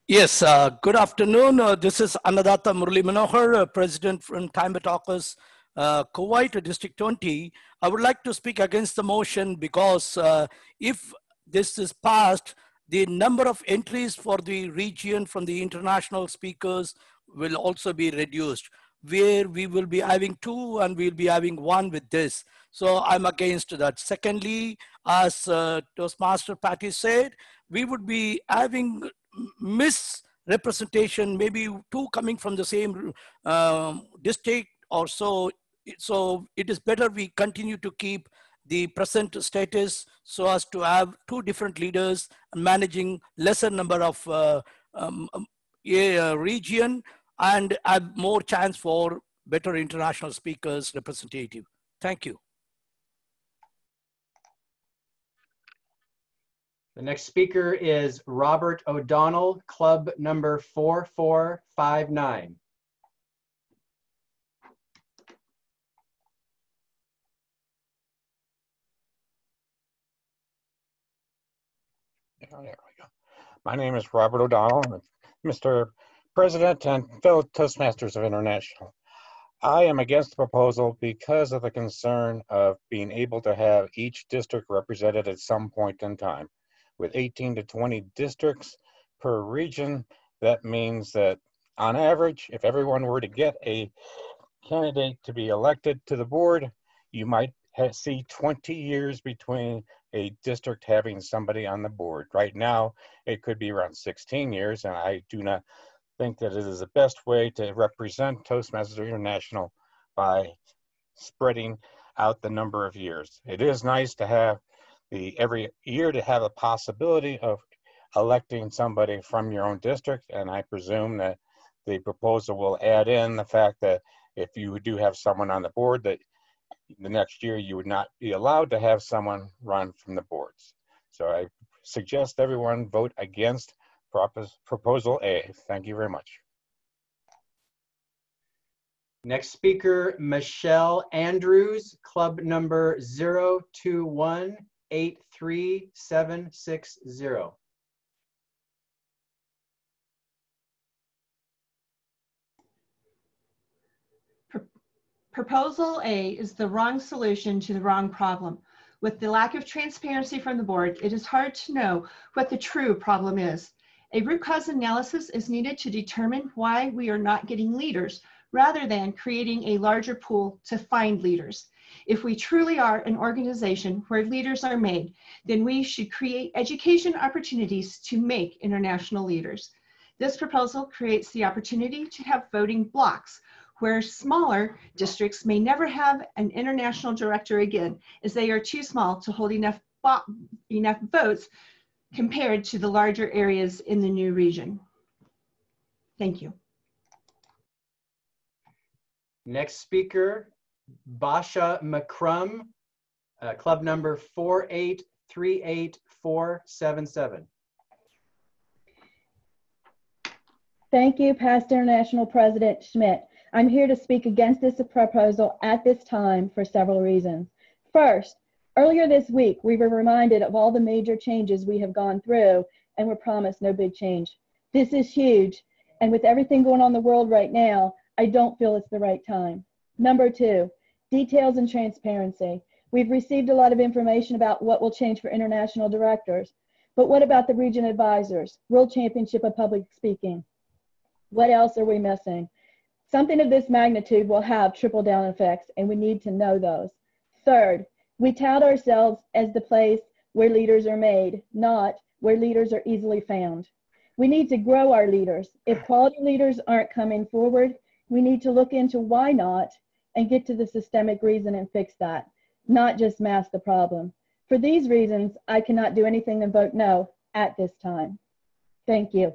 Yes, good afternoon. This is Anadatha Murli Manohar, President from Coimbatore, Kuwait, District 20. I would like to speak against the motion because if this is passed, the number of entries for the region from the international speakers will also be reduced. where we will be having 2 and we'll be having 1 with this. So I'm against that. Secondly, as Toastmaster Patty said, we would be having misrepresentation, maybe 2 coming from the same district or so. So it is better we continue to keep the present status so as to have 2 different leaders managing lesser number of region and have more chance for better international speakers representative. Thank you. The next speaker is Robert O'Donnell, club number 4459. There we go. My name is Robert O'Donnell, Mr. President and fellow Toastmasters of International. I am against the proposal because of the concern of being able to have each district represented at some point in time. With 18 to 20 districts per region, that means that on average, if everyone were to get a candidate to be elected to the board, you might see 20 years between a district having somebody on the board. Right now, it could be around 16 years, and I do not think that it is the best way to represent Toastmasters International by spreading out the number of years. It is nice to have every year to have a possibility of electing somebody from your own district, and I presume that the proposal will add in the fact that if you do have someone on the board, that the next year you would not be allowed to have someone run from the boards. So I suggest everyone vote against Proposal A. Thank you very much. Next speaker, Michelle Andrews, club number 021-83760. Proposal A is the wrong solution to the wrong problem. With the lack of transparency from the board, it is hard to know what the true problem is. A root cause analysis is needed to determine why we are not getting leaders, rather than creating a larger pool to find leaders. If we truly are an organization where leaders are made, then we should create education opportunities to make international leaders. This proposal creates the opportunity to have voting blocks, where smaller districts may never have an international director again, as they are too small to hold enough votes compared to the larger areas in the new region. Thank you. Next speaker, Basha McCrum, club number 4838477. Thank you, past International President Schmidt. I'm here to speak against this proposal at this time for several reasons. First, earlier this week, we were reminded of all the major changes we have gone through and were promised no big change. This is huge, and with everything going on in the world right now, I don't feel it's the right time. Number two, details and transparency. We've received a lot of information about what will change for international directors, but what about the region advisors, World Championship of Public Speaking? What else are we missing? Something of this magnitude will have trickle-down effects, and we need to know those. Third, we tout ourselves as the place where leaders are made, not where leaders are easily found. We need to grow our leaders. If quality leaders aren't coming forward, we need to look into why not and get to the systemic reason and fix that, not just mask the problem. For these reasons, I cannot do anything than vote no at this time. Thank you.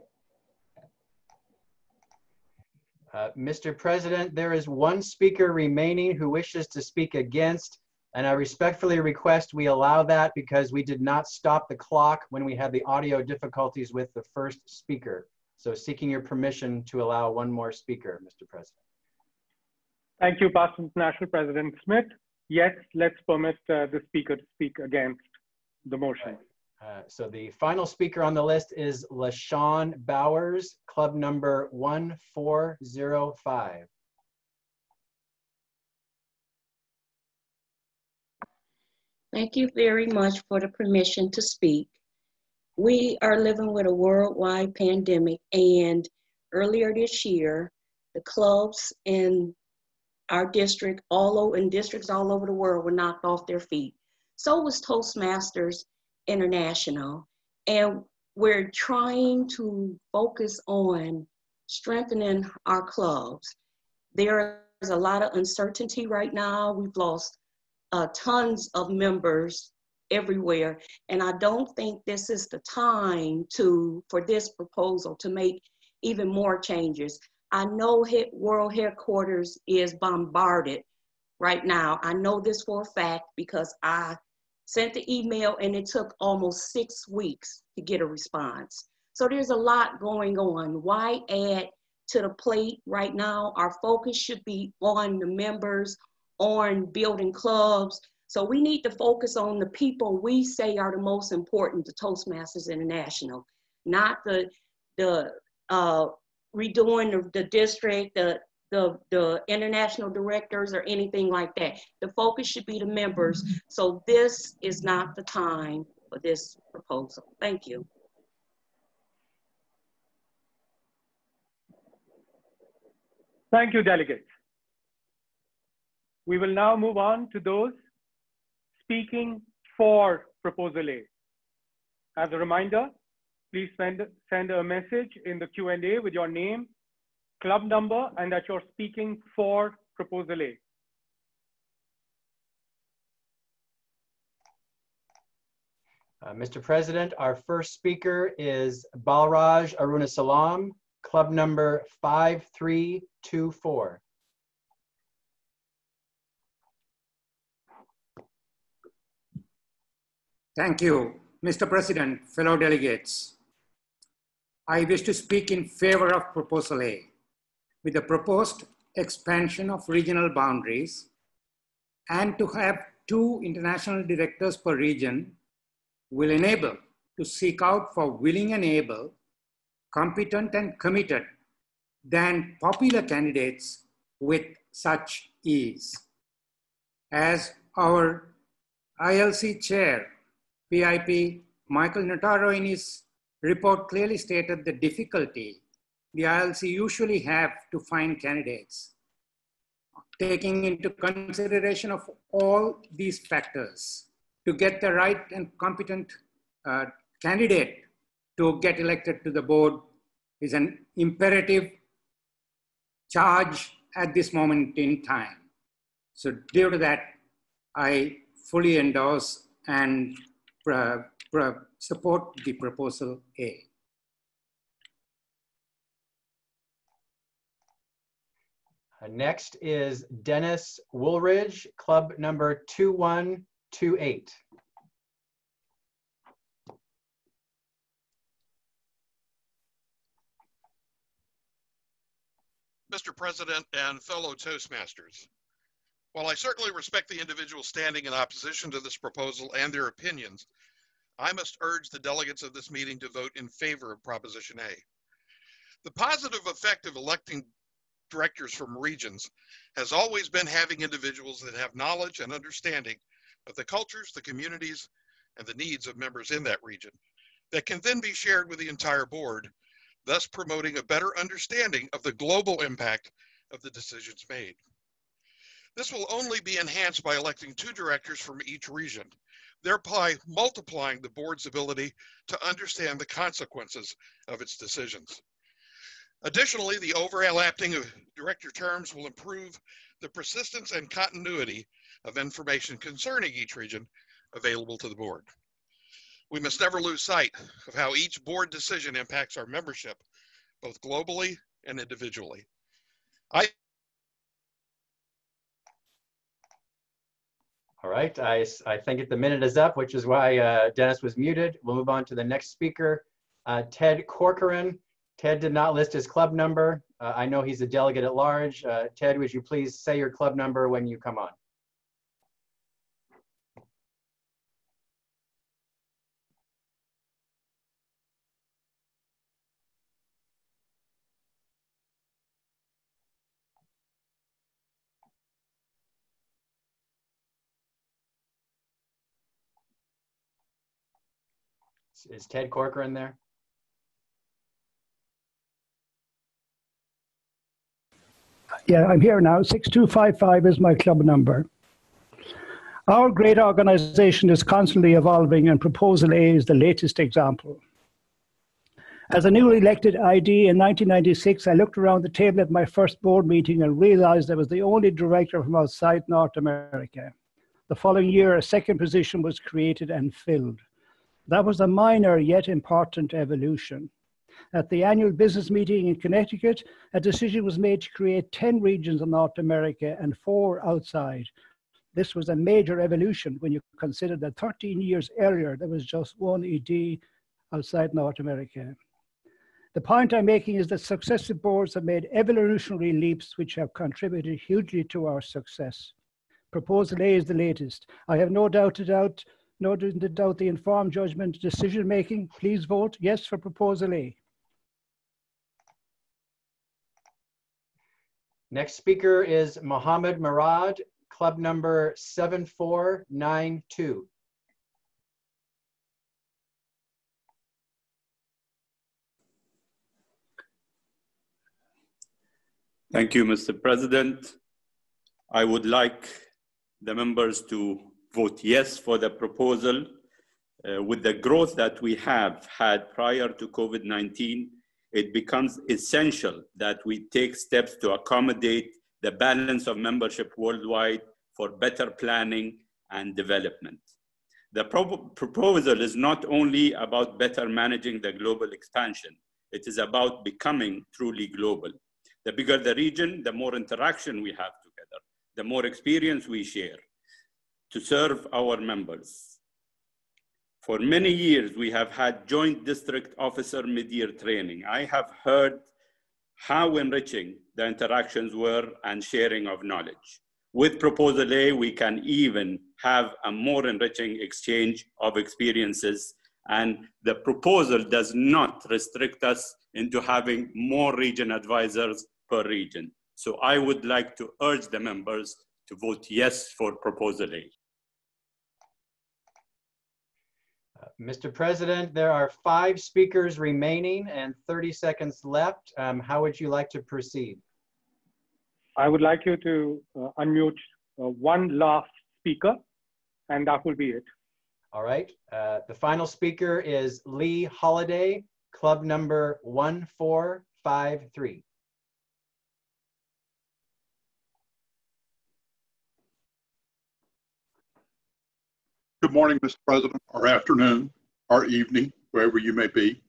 Mr. President, there is one speaker remaining who wishes to speak against, and I respectfully request we allow that because we did not stop the clock when we had the audio difficulties with the first speaker. So seeking your permission to allow one more speaker, Mr. President. Thank you, past International President Smith. Yes, let's permit the speaker to speak against the motion. So the final speaker on the list is LaShawn Bowers, club number 1405. Thank you very much for the permission to speak. We are living with a worldwide pandemic, and earlier this year, the clubs and our district and districts all over the world were knocked off their feet. So was Toastmasters International. And we're trying to focus on strengthening our clubs. There is a lot of uncertainty right now. We've lost tons of members everywhere. And I don't think this is the time for this proposal to make even more changes. I know World Headquarters is bombarded right now. I know this for a fact because I sent the email and it took almost 6 weeks to get a response. So there's a lot going on. Why add to the plate right now? Our focus should be on the members, on building clubs. So we need to focus on the people we say are the most important to Toastmasters International, not the redoing the district, the international directors or anything like that. The focus should be the members. So this is not the time for this proposal. Thank you. Thank you, delegates. We will now move on to those speaking for Proposal A. As a reminder, please send a message in the Q&A with your name, club number, and that you're speaking for Proposal A. Mr. President, our first speaker is Balraj Arunasalam, club number 5324. Thank you, Mr. President, fellow delegates. I wish to speak in favor of Proposal A. With the proposed expansion of regional boundaries and to have 2 international directors per region will enable to seek out for willing and able, competent and committed than popular candidates with such ease. As our ILC chair, PIP Michael Notaro in his report clearly stated the difficulty the ILC usually have to find candidates. Taking into consideration of all these factors to get the right and competent candidate to get elected to the board is an imperative charge at this moment in time. So due to that, I fully endorse and support the Proposal A. Next is Dennis Woolridge, club number 2128. Mr. President and fellow Toastmasters, while I certainly respect the individuals standing in opposition to this proposal and their opinions, I must urge the delegates of this meeting to vote in favor of Proposition A. The positive effect of electing directors from regions has always been having individuals that have knowledge and understanding of the cultures, the communities, and the needs of members in that region that can then be shared with the entire board, thus promoting a better understanding of the global impact of the decisions made. This will only be enhanced by electing 2 directors from each region, thereby multiplying the board's ability to understand the consequences of its decisions. Additionally, the overlapping of director terms will improve the persistence and continuity of information concerning each region available to the board. We must never lose sight of how each board decision impacts our membership, both globally and individually. All right, I think the minute is up, which is why Dennis was muted. We'll move on to the next speaker, Ted Corcoran. Ted did not list his club number. I know he's a delegate at large. Ted, would you please say your club number when you come on? Is Ted Corcoran there? Yeah, I'm here now. 6255 is my club number. Our great organization is constantly evolving, and Proposal A is the latest example. As a newly elected ID in 1996, I looked around the table at my first board meeting and realized I was the only director from outside North America. The following year, a second position was created and filled. That was a minor yet important evolution. At the annual business meeting in Connecticut, a decision was made to create 10 regions in North America and 4 outside. This was a major evolution when you consider that 13 years earlier, there was just 1 ED outside North America. The point I'm making is that successive boards have made evolutionary leaps which have contributed hugely to our success. Proposal A is the latest. I have no doubt the informed judgment decision making. Please vote yes for Proposal A. Next speaker is Mohammed Murad, club number 7492. Thank you, Mr. President. I would like the members to vote yes for the proposal. With the growth that we have had prior to COVID-19, it becomes essential that we take steps to accommodate the balance of membership worldwide for better planning and development. The proposal is not only about better managing the global expansion, it is about becoming truly global. The bigger the region, the more interaction we have together, the more experience we share to serve our members. For many years, we have had joint district officer mid-year training. I have heard how enriching the interactions were and sharing of knowledge. With Proposal A, we can even have a more enriching exchange of experiences, and the proposal does not restrict us into having more region advisors per region. So I would like to urge the members to vote yes for Proposal A. Mr. President, there are 5 speakers remaining and 30 seconds left. How would you like to proceed? I would like you to unmute one last speaker, and that will be it. All right. The final speaker is Lee Holiday, club number 1453. Good morning, Mr. President, or afternoon, or evening, wherever you may be.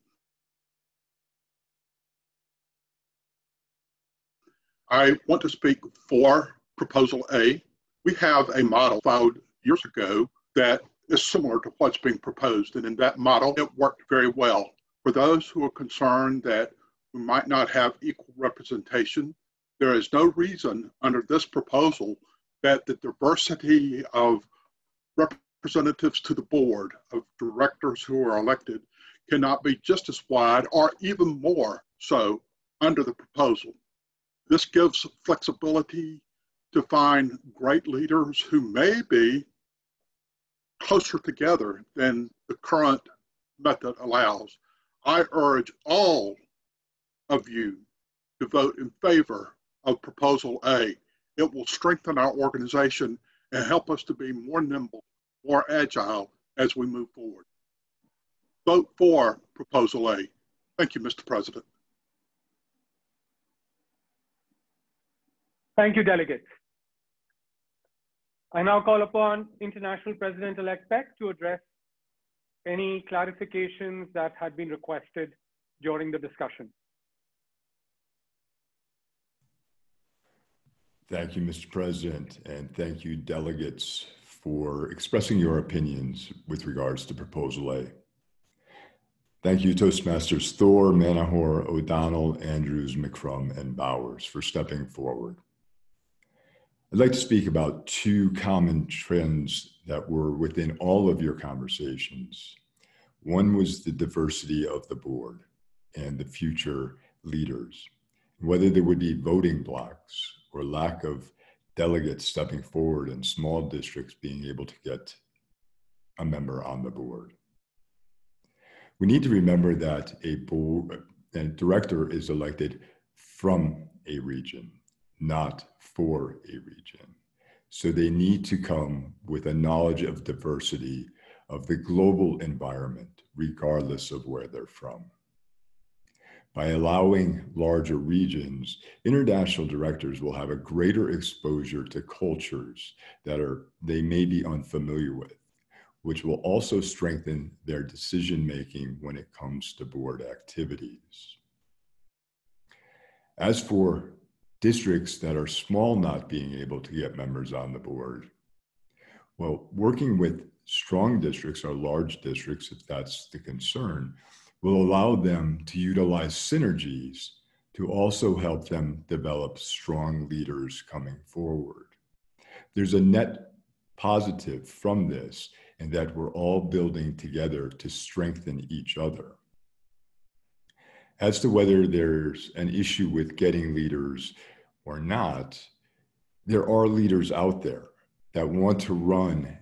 I want to speak for Proposal A. We have a model followed years ago that is similar to what's being proposed, and in that model, it worked very well. For those who are concerned that we might not have equal representation, there is no reason under this proposal that the diversity of representatives to the board of directors who are elected cannot be just as wide or even more so under the proposal. This gives flexibility to find great leaders who may be closer together than the current method allows. I urge all of you to vote in favor of Proposal A. It will strengthen our organization and help us to be more nimble, more agile as we move forward. Vote for Proposal A. Thank you, Mr. President. Thank you, delegates. I now call upon International President-elect Peck to address any clarifications that had been requested during the discussion. Thank you, Mr. President, and thank you, delegates, for expressing your opinions with regards to Proposal A. Thank you, Toastmasters Thor, Manahor, O'Donnell, Andrews, McCrum, and Bowers for stepping forward. I'd like to speak about 2 common trends that were within all of your conversations. One was the diversity of the board and the future leaders, whether there would be voting blocks or lack of delegates stepping forward and small districts being able to get a member on the board. We need to remember that a director is elected from a region, not for a region. So they need to come with a knowledge of diversity of the global environment, regardless of where they're from. By allowing larger regions, international directors will have a greater exposure to cultures that they may be unfamiliar with, which will also strengthen their decision-making when it comes to board activities. As for districts that are small not being able to get members on the board, well, working with strong districts or large districts, if that's the concern, will allow them to utilize synergies to also help them develop strong leaders coming forward. There's a net positive from this, in that we're all building together to strengthen each other. As to whether there's an issue with getting leaders or not, there are leaders out there that want to run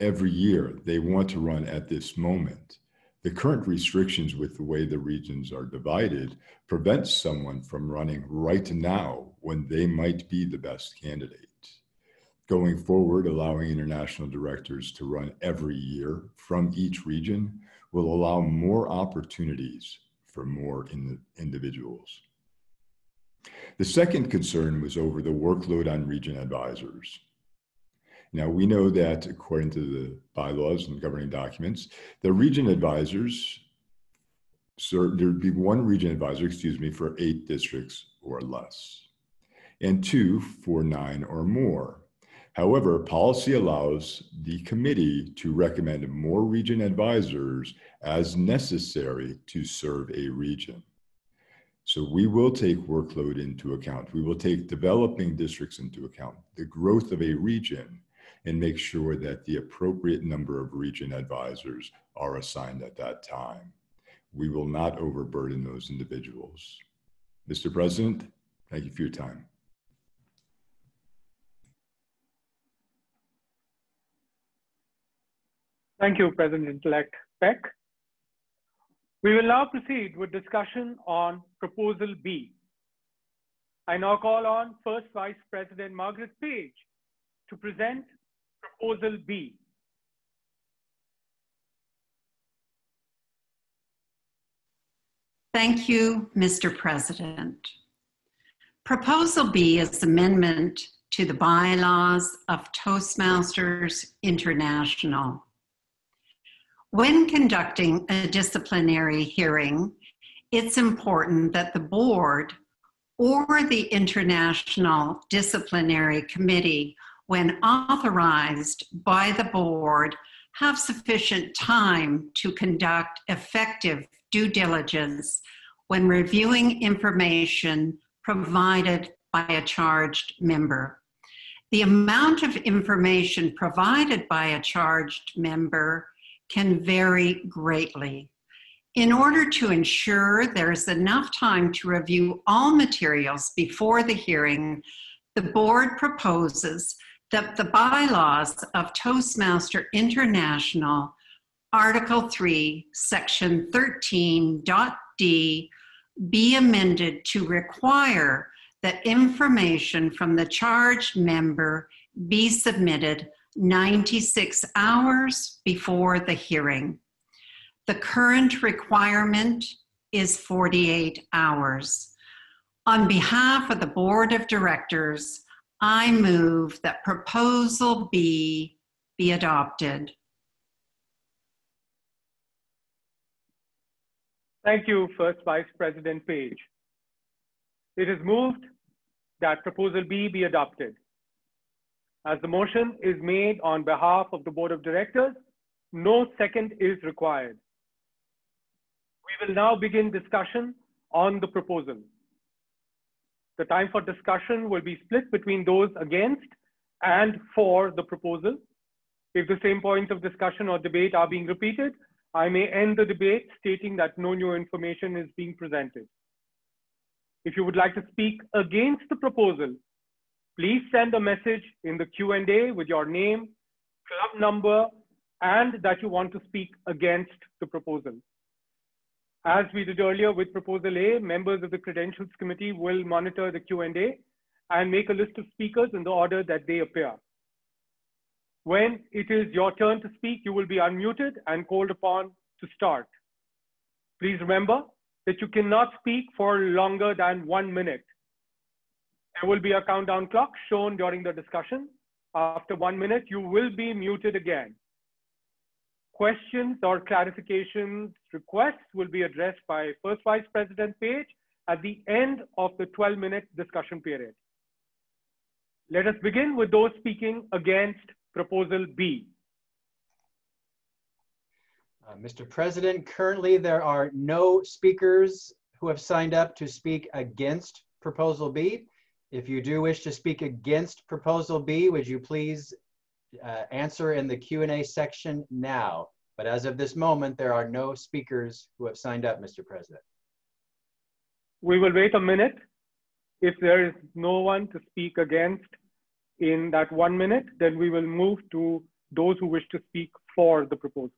every year. They want to run at this moment. The current restrictions with the way the regions are divided prevents someone from running right now when they might be the best candidate. Going forward, allowing international directors to run every year from each region will allow more opportunities for more individuals. The second concern was over the workload on region advisors. Now, we know that according to the bylaws and governing documents, the region advisors, there'd be one region advisor, for 8 districts or less, and 2 for 9 or more. However, policy allows the committee to recommend more region advisors as necessary to serve a region. So we will take workload into account. We will take developing districts into account, the growth of a region, and make sure that the appropriate number of region advisors are assigned at that time. We will not overburden those individuals. Mr. President, thank you for your time. Thank you, President-elect Peck. We will now proceed with discussion on Proposal B. I now call on First Vice President Margaret Page to present Proposal B. Thank you, Mr. President. Proposal B is amendment to the bylaws of Toastmasters International. When conducting a disciplinary hearing, it's important that the board or the International Disciplinary Committee, when authorized by the board, have sufficient time to conduct effective due diligence when reviewing information provided by a charged member. The amount of information provided by a charged member can vary greatly. In order to ensure there's enough time to review all materials before the hearing, the board proposes that the bylaws of Toastmaster International, Article 3, Section 13.d, be amended to require that information from the charged member be submitted 96 hours before the hearing. The current requirement is 48 hours. On behalf of the Board of Directors, I move that Proposal B be adopted. Thank you, First Vice President Page. It is moved that Proposal B be adopted. As the motion is made on behalf of the Board of Directors, no second is required. We will now begin discussion on the proposal. The time for discussion will be split between those against and for the proposal. If the same points of discussion or debate are being repeated, I may end the debate stating that no new information is being presented. If you would like to speak against the proposal, please send a message in the Q&A with your name, club number, and that you want to speak against the proposal. As we did earlier with Proposal A, members of the Credentials Committee will monitor the Q&A and make a list of speakers in the order that they appear. When it is your turn to speak, you will be unmuted and called upon to start. Please remember that you cannot speak for longer than 1 minute. There will be a countdown clock shown during the discussion. After 1 minute, you will be muted again. Questions or clarifications requests will be addressed by First Vice President Page at the end of the 12-minute discussion period. Let us begin with those speaking against Proposal B. Mr. President, currently there are no speakers who have signed up to speak against Proposal B. If you do wish to speak against Proposal B, would you please answer in the Q&A section now? But as of this moment, there are no speakers who have signed up, Mr. President. We will wait a minute. If there is no one to speak against in that 1 minute, then we will move to those who wish to speak for the proposal.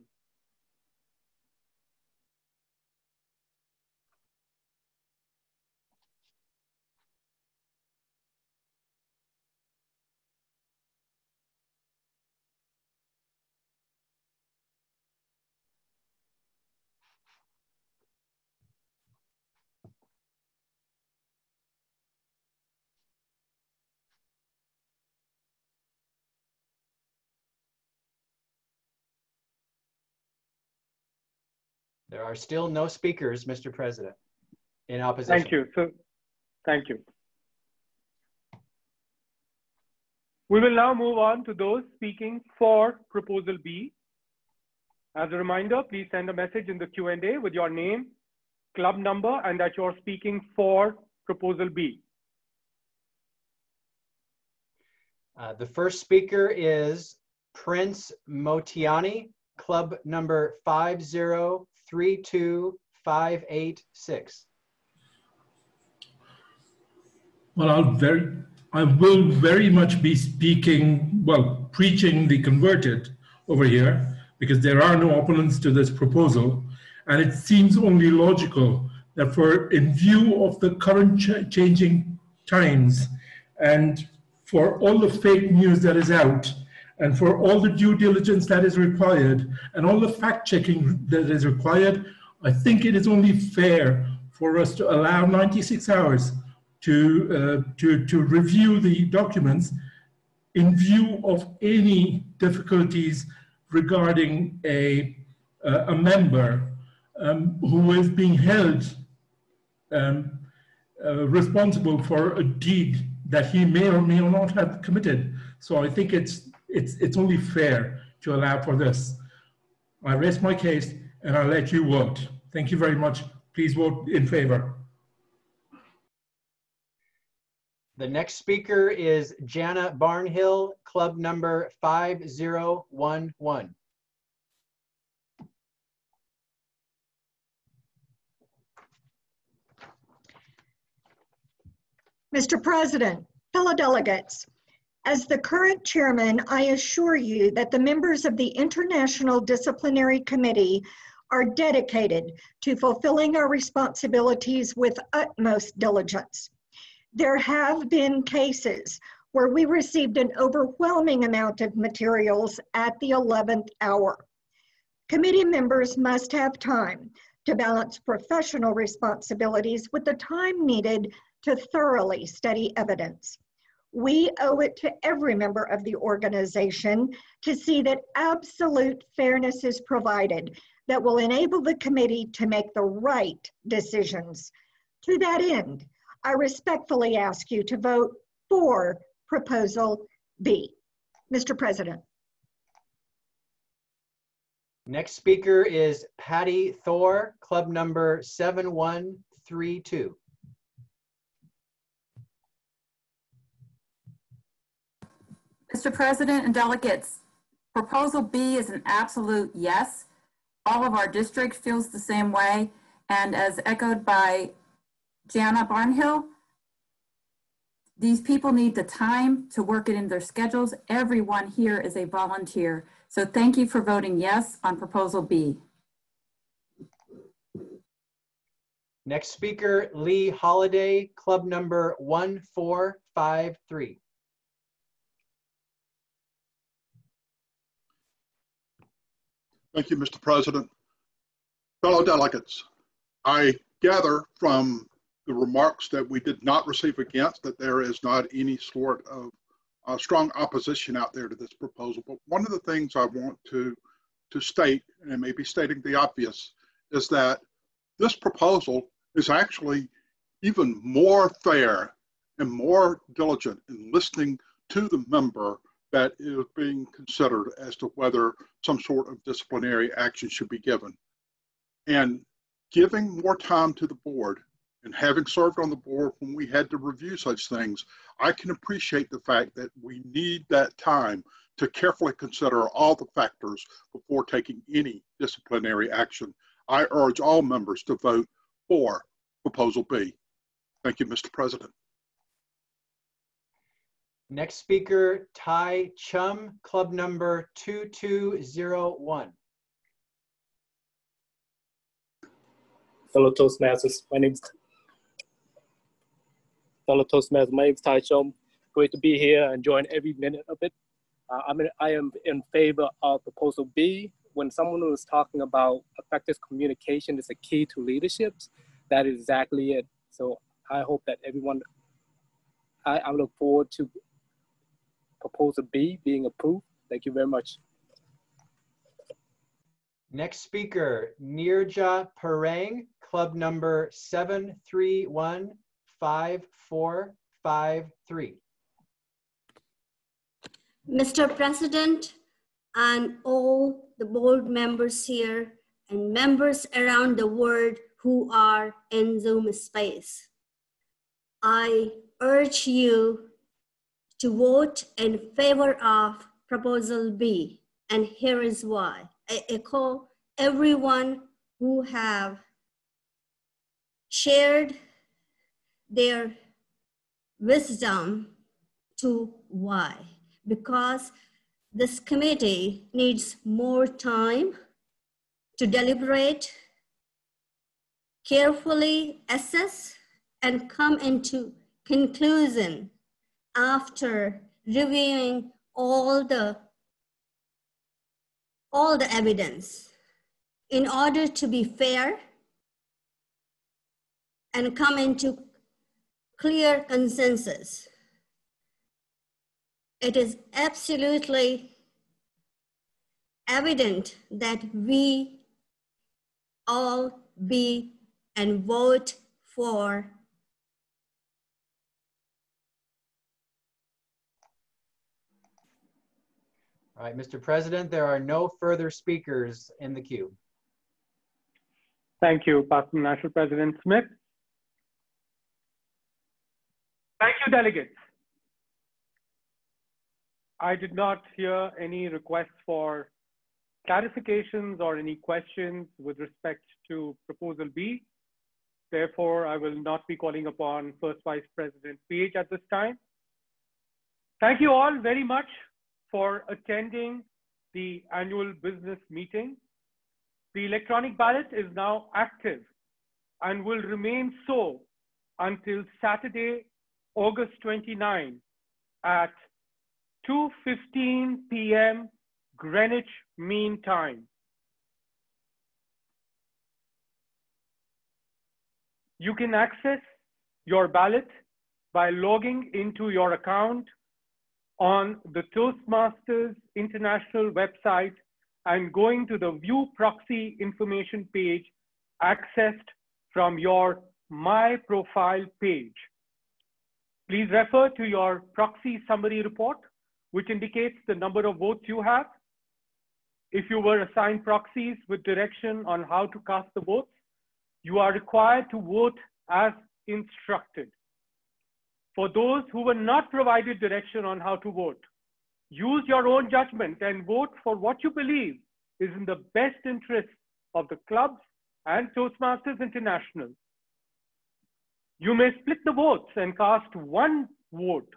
There are still no speakers, Mr. President, in opposition. Thank you. So, thank you. We will now move on to those speaking for Proposal B. As a reminder, please send a message in the Q&A with your name, club number, and that you're speaking for Proposal B. The first speaker is Prince Motiani, club number 5032586. Well, I will very much be speaking, well, preaching the converted over here, because there are no opponents to this proposal. And it seems only logical that in view of the current changing times and for all the fake news that is out, and for all the due diligence that is required, and all the fact checking that is required, I think it is only fair for us to allow 96 hours to review the documents in view of any difficulties regarding a member who is being held responsible for a deed that he may or may not have committed. So I think it's only fair to allow for this. I rest my case and I'll let you vote. Thank you very much. Please vote in favor. The next speaker is Jana Barnhill, club number 5011. Mr. President, fellow delegates, as the current chairman, I assure you that the members of the International Disciplinary Committee are dedicated to fulfilling our responsibilities with utmost diligence. There have been cases where we received an overwhelming amount of materials at the 11th hour. Committee members must have time to balance professional responsibilities with the time needed to thoroughly study evidence. We owe it to every member of the organization to see that absolute fairness is provided that will enable the committee to make the right decisions. To that end, I respectfully ask you to vote for Proposal B. Mr. President. Next speaker is Patty Thor, club number 7132. Mr. President and delegates, Proposal B is an absolute yes. All of our district feels the same way. And as echoed by Jana Barnhill, these people need the time to work it in their schedules. Everyone here is a volunteer. So thank you for voting yes on Proposal B. Next speaker, Lee Holiday, club number 1455. 5-3. Thank you, Mr. President. Fellow delegates, I gather from the remarks that we did not receive against that there is not any sort of strong opposition out there to this proposal. But one of the things I want to state, and maybe stating the obvious, is that this proposal is actually even more fair and more diligent in listening to the member that is being considered as to whether some sort of disciplinary action should be given. And giving more time to the board, and having served on the board when we had to review such things, I can appreciate the fact that we need that time to carefully consider all the factors before taking any disciplinary action. I urge all members to vote for Proposal B. Thank you, Mr. President. Next speaker, Tai Chum, club number 2201. Fellow Toastmasters, my name is Tai Chum. Great to be here, enjoying every minute of it. I am in favor of Proposal B. When someone was talking about effective communication is a key to leadership, that is exactly it. So I hope that everyone, I look forward to Proposal B being approved. Thank you very much. Next speaker, Nirja Parang, club number 7315453. Mr. President, and all the board members here and members around the world who are in Zoom space, I urge you to vote in favor of Proposal B, and here is why. I echo everyone who have shared their wisdom to why. Because this committee needs more time to deliberate, carefully assess, and come into conclusion after reviewing all the evidence in order to be fair and come into clear consensus. It is absolutely evident that we all be and vote for All right, Mr. President, there are no further speakers in the queue. Thank you, past National President Smith. Thank you, delegates. I did not hear any requests for clarifications or any questions with respect to Proposal B. Therefore, I will not be calling upon First Vice President Page at this time. Thank you all very much for attending the annual business meeting. The electronic ballot is now active and will remain so until Saturday, August 29 at 2:15 p.m. Greenwich Mean Time. You can access your ballot by logging into your account on the Toastmasters International website and going to the View Proxy Information page accessed from your My Profile page. Please refer to your proxy summary report, which indicates the number of votes you have. If you were assigned proxies with direction on how to cast the votes, you are required to vote as instructed. For those who were not provided direction on how to vote, use your own judgment and vote for what you believe is in the best interest of the clubs and Toastmasters International. You may split the votes and cast one vote.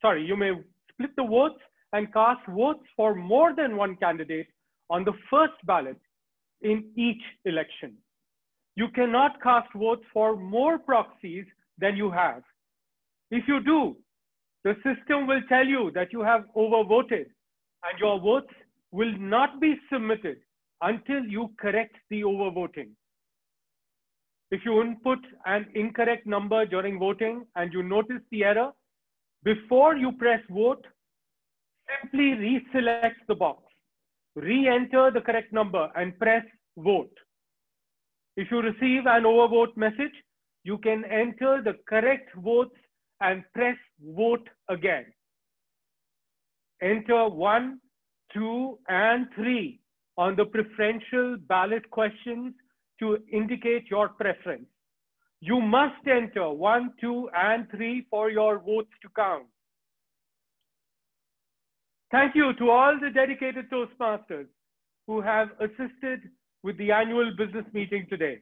Sorry, you may split the votes and cast votes for more than one candidate on the first ballot in each election. You cannot cast votes for more proxies than you have. If you do, the system will tell you that you have overvoted and your votes will not be submitted until you correct the overvoting. If you input an incorrect number during voting and you notice the error, before you press vote, simply reselect the box, re-enter the correct number and press vote. If you receive an overvote message, you can enter the correct votes and press vote again. Enter 1, 2, and 3 on the preferential ballot questions to indicate your preference. You must enter 1, 2, and 3 for your votes to count. Thank you to all the dedicated Toastmasters who have assisted with the annual business meeting today.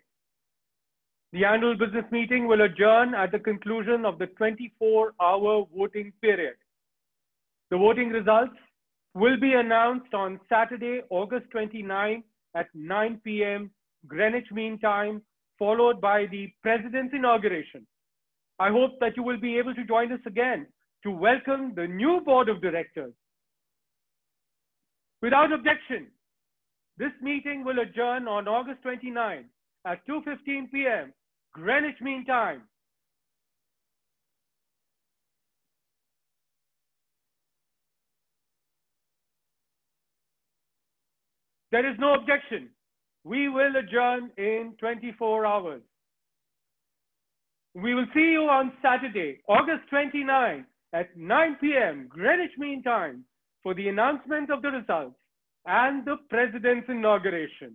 The annual business meeting will adjourn at the conclusion of the 24-hour voting period. The voting results will be announced on Saturday, August 29 at 9 p.m. Greenwich Mean Time, followed by the President's inauguration. I hope that you will be able to join us again to welcome the new Board of Directors. Without objection, this meeting will adjourn on August 29 at 2:15 p.m. Greenwich Mean Time. There is no objection. We will adjourn in 24 hours. We will see you on Saturday, August 29 at 9 p.m. Greenwich Mean Time for the announcement of the results and the President's inauguration.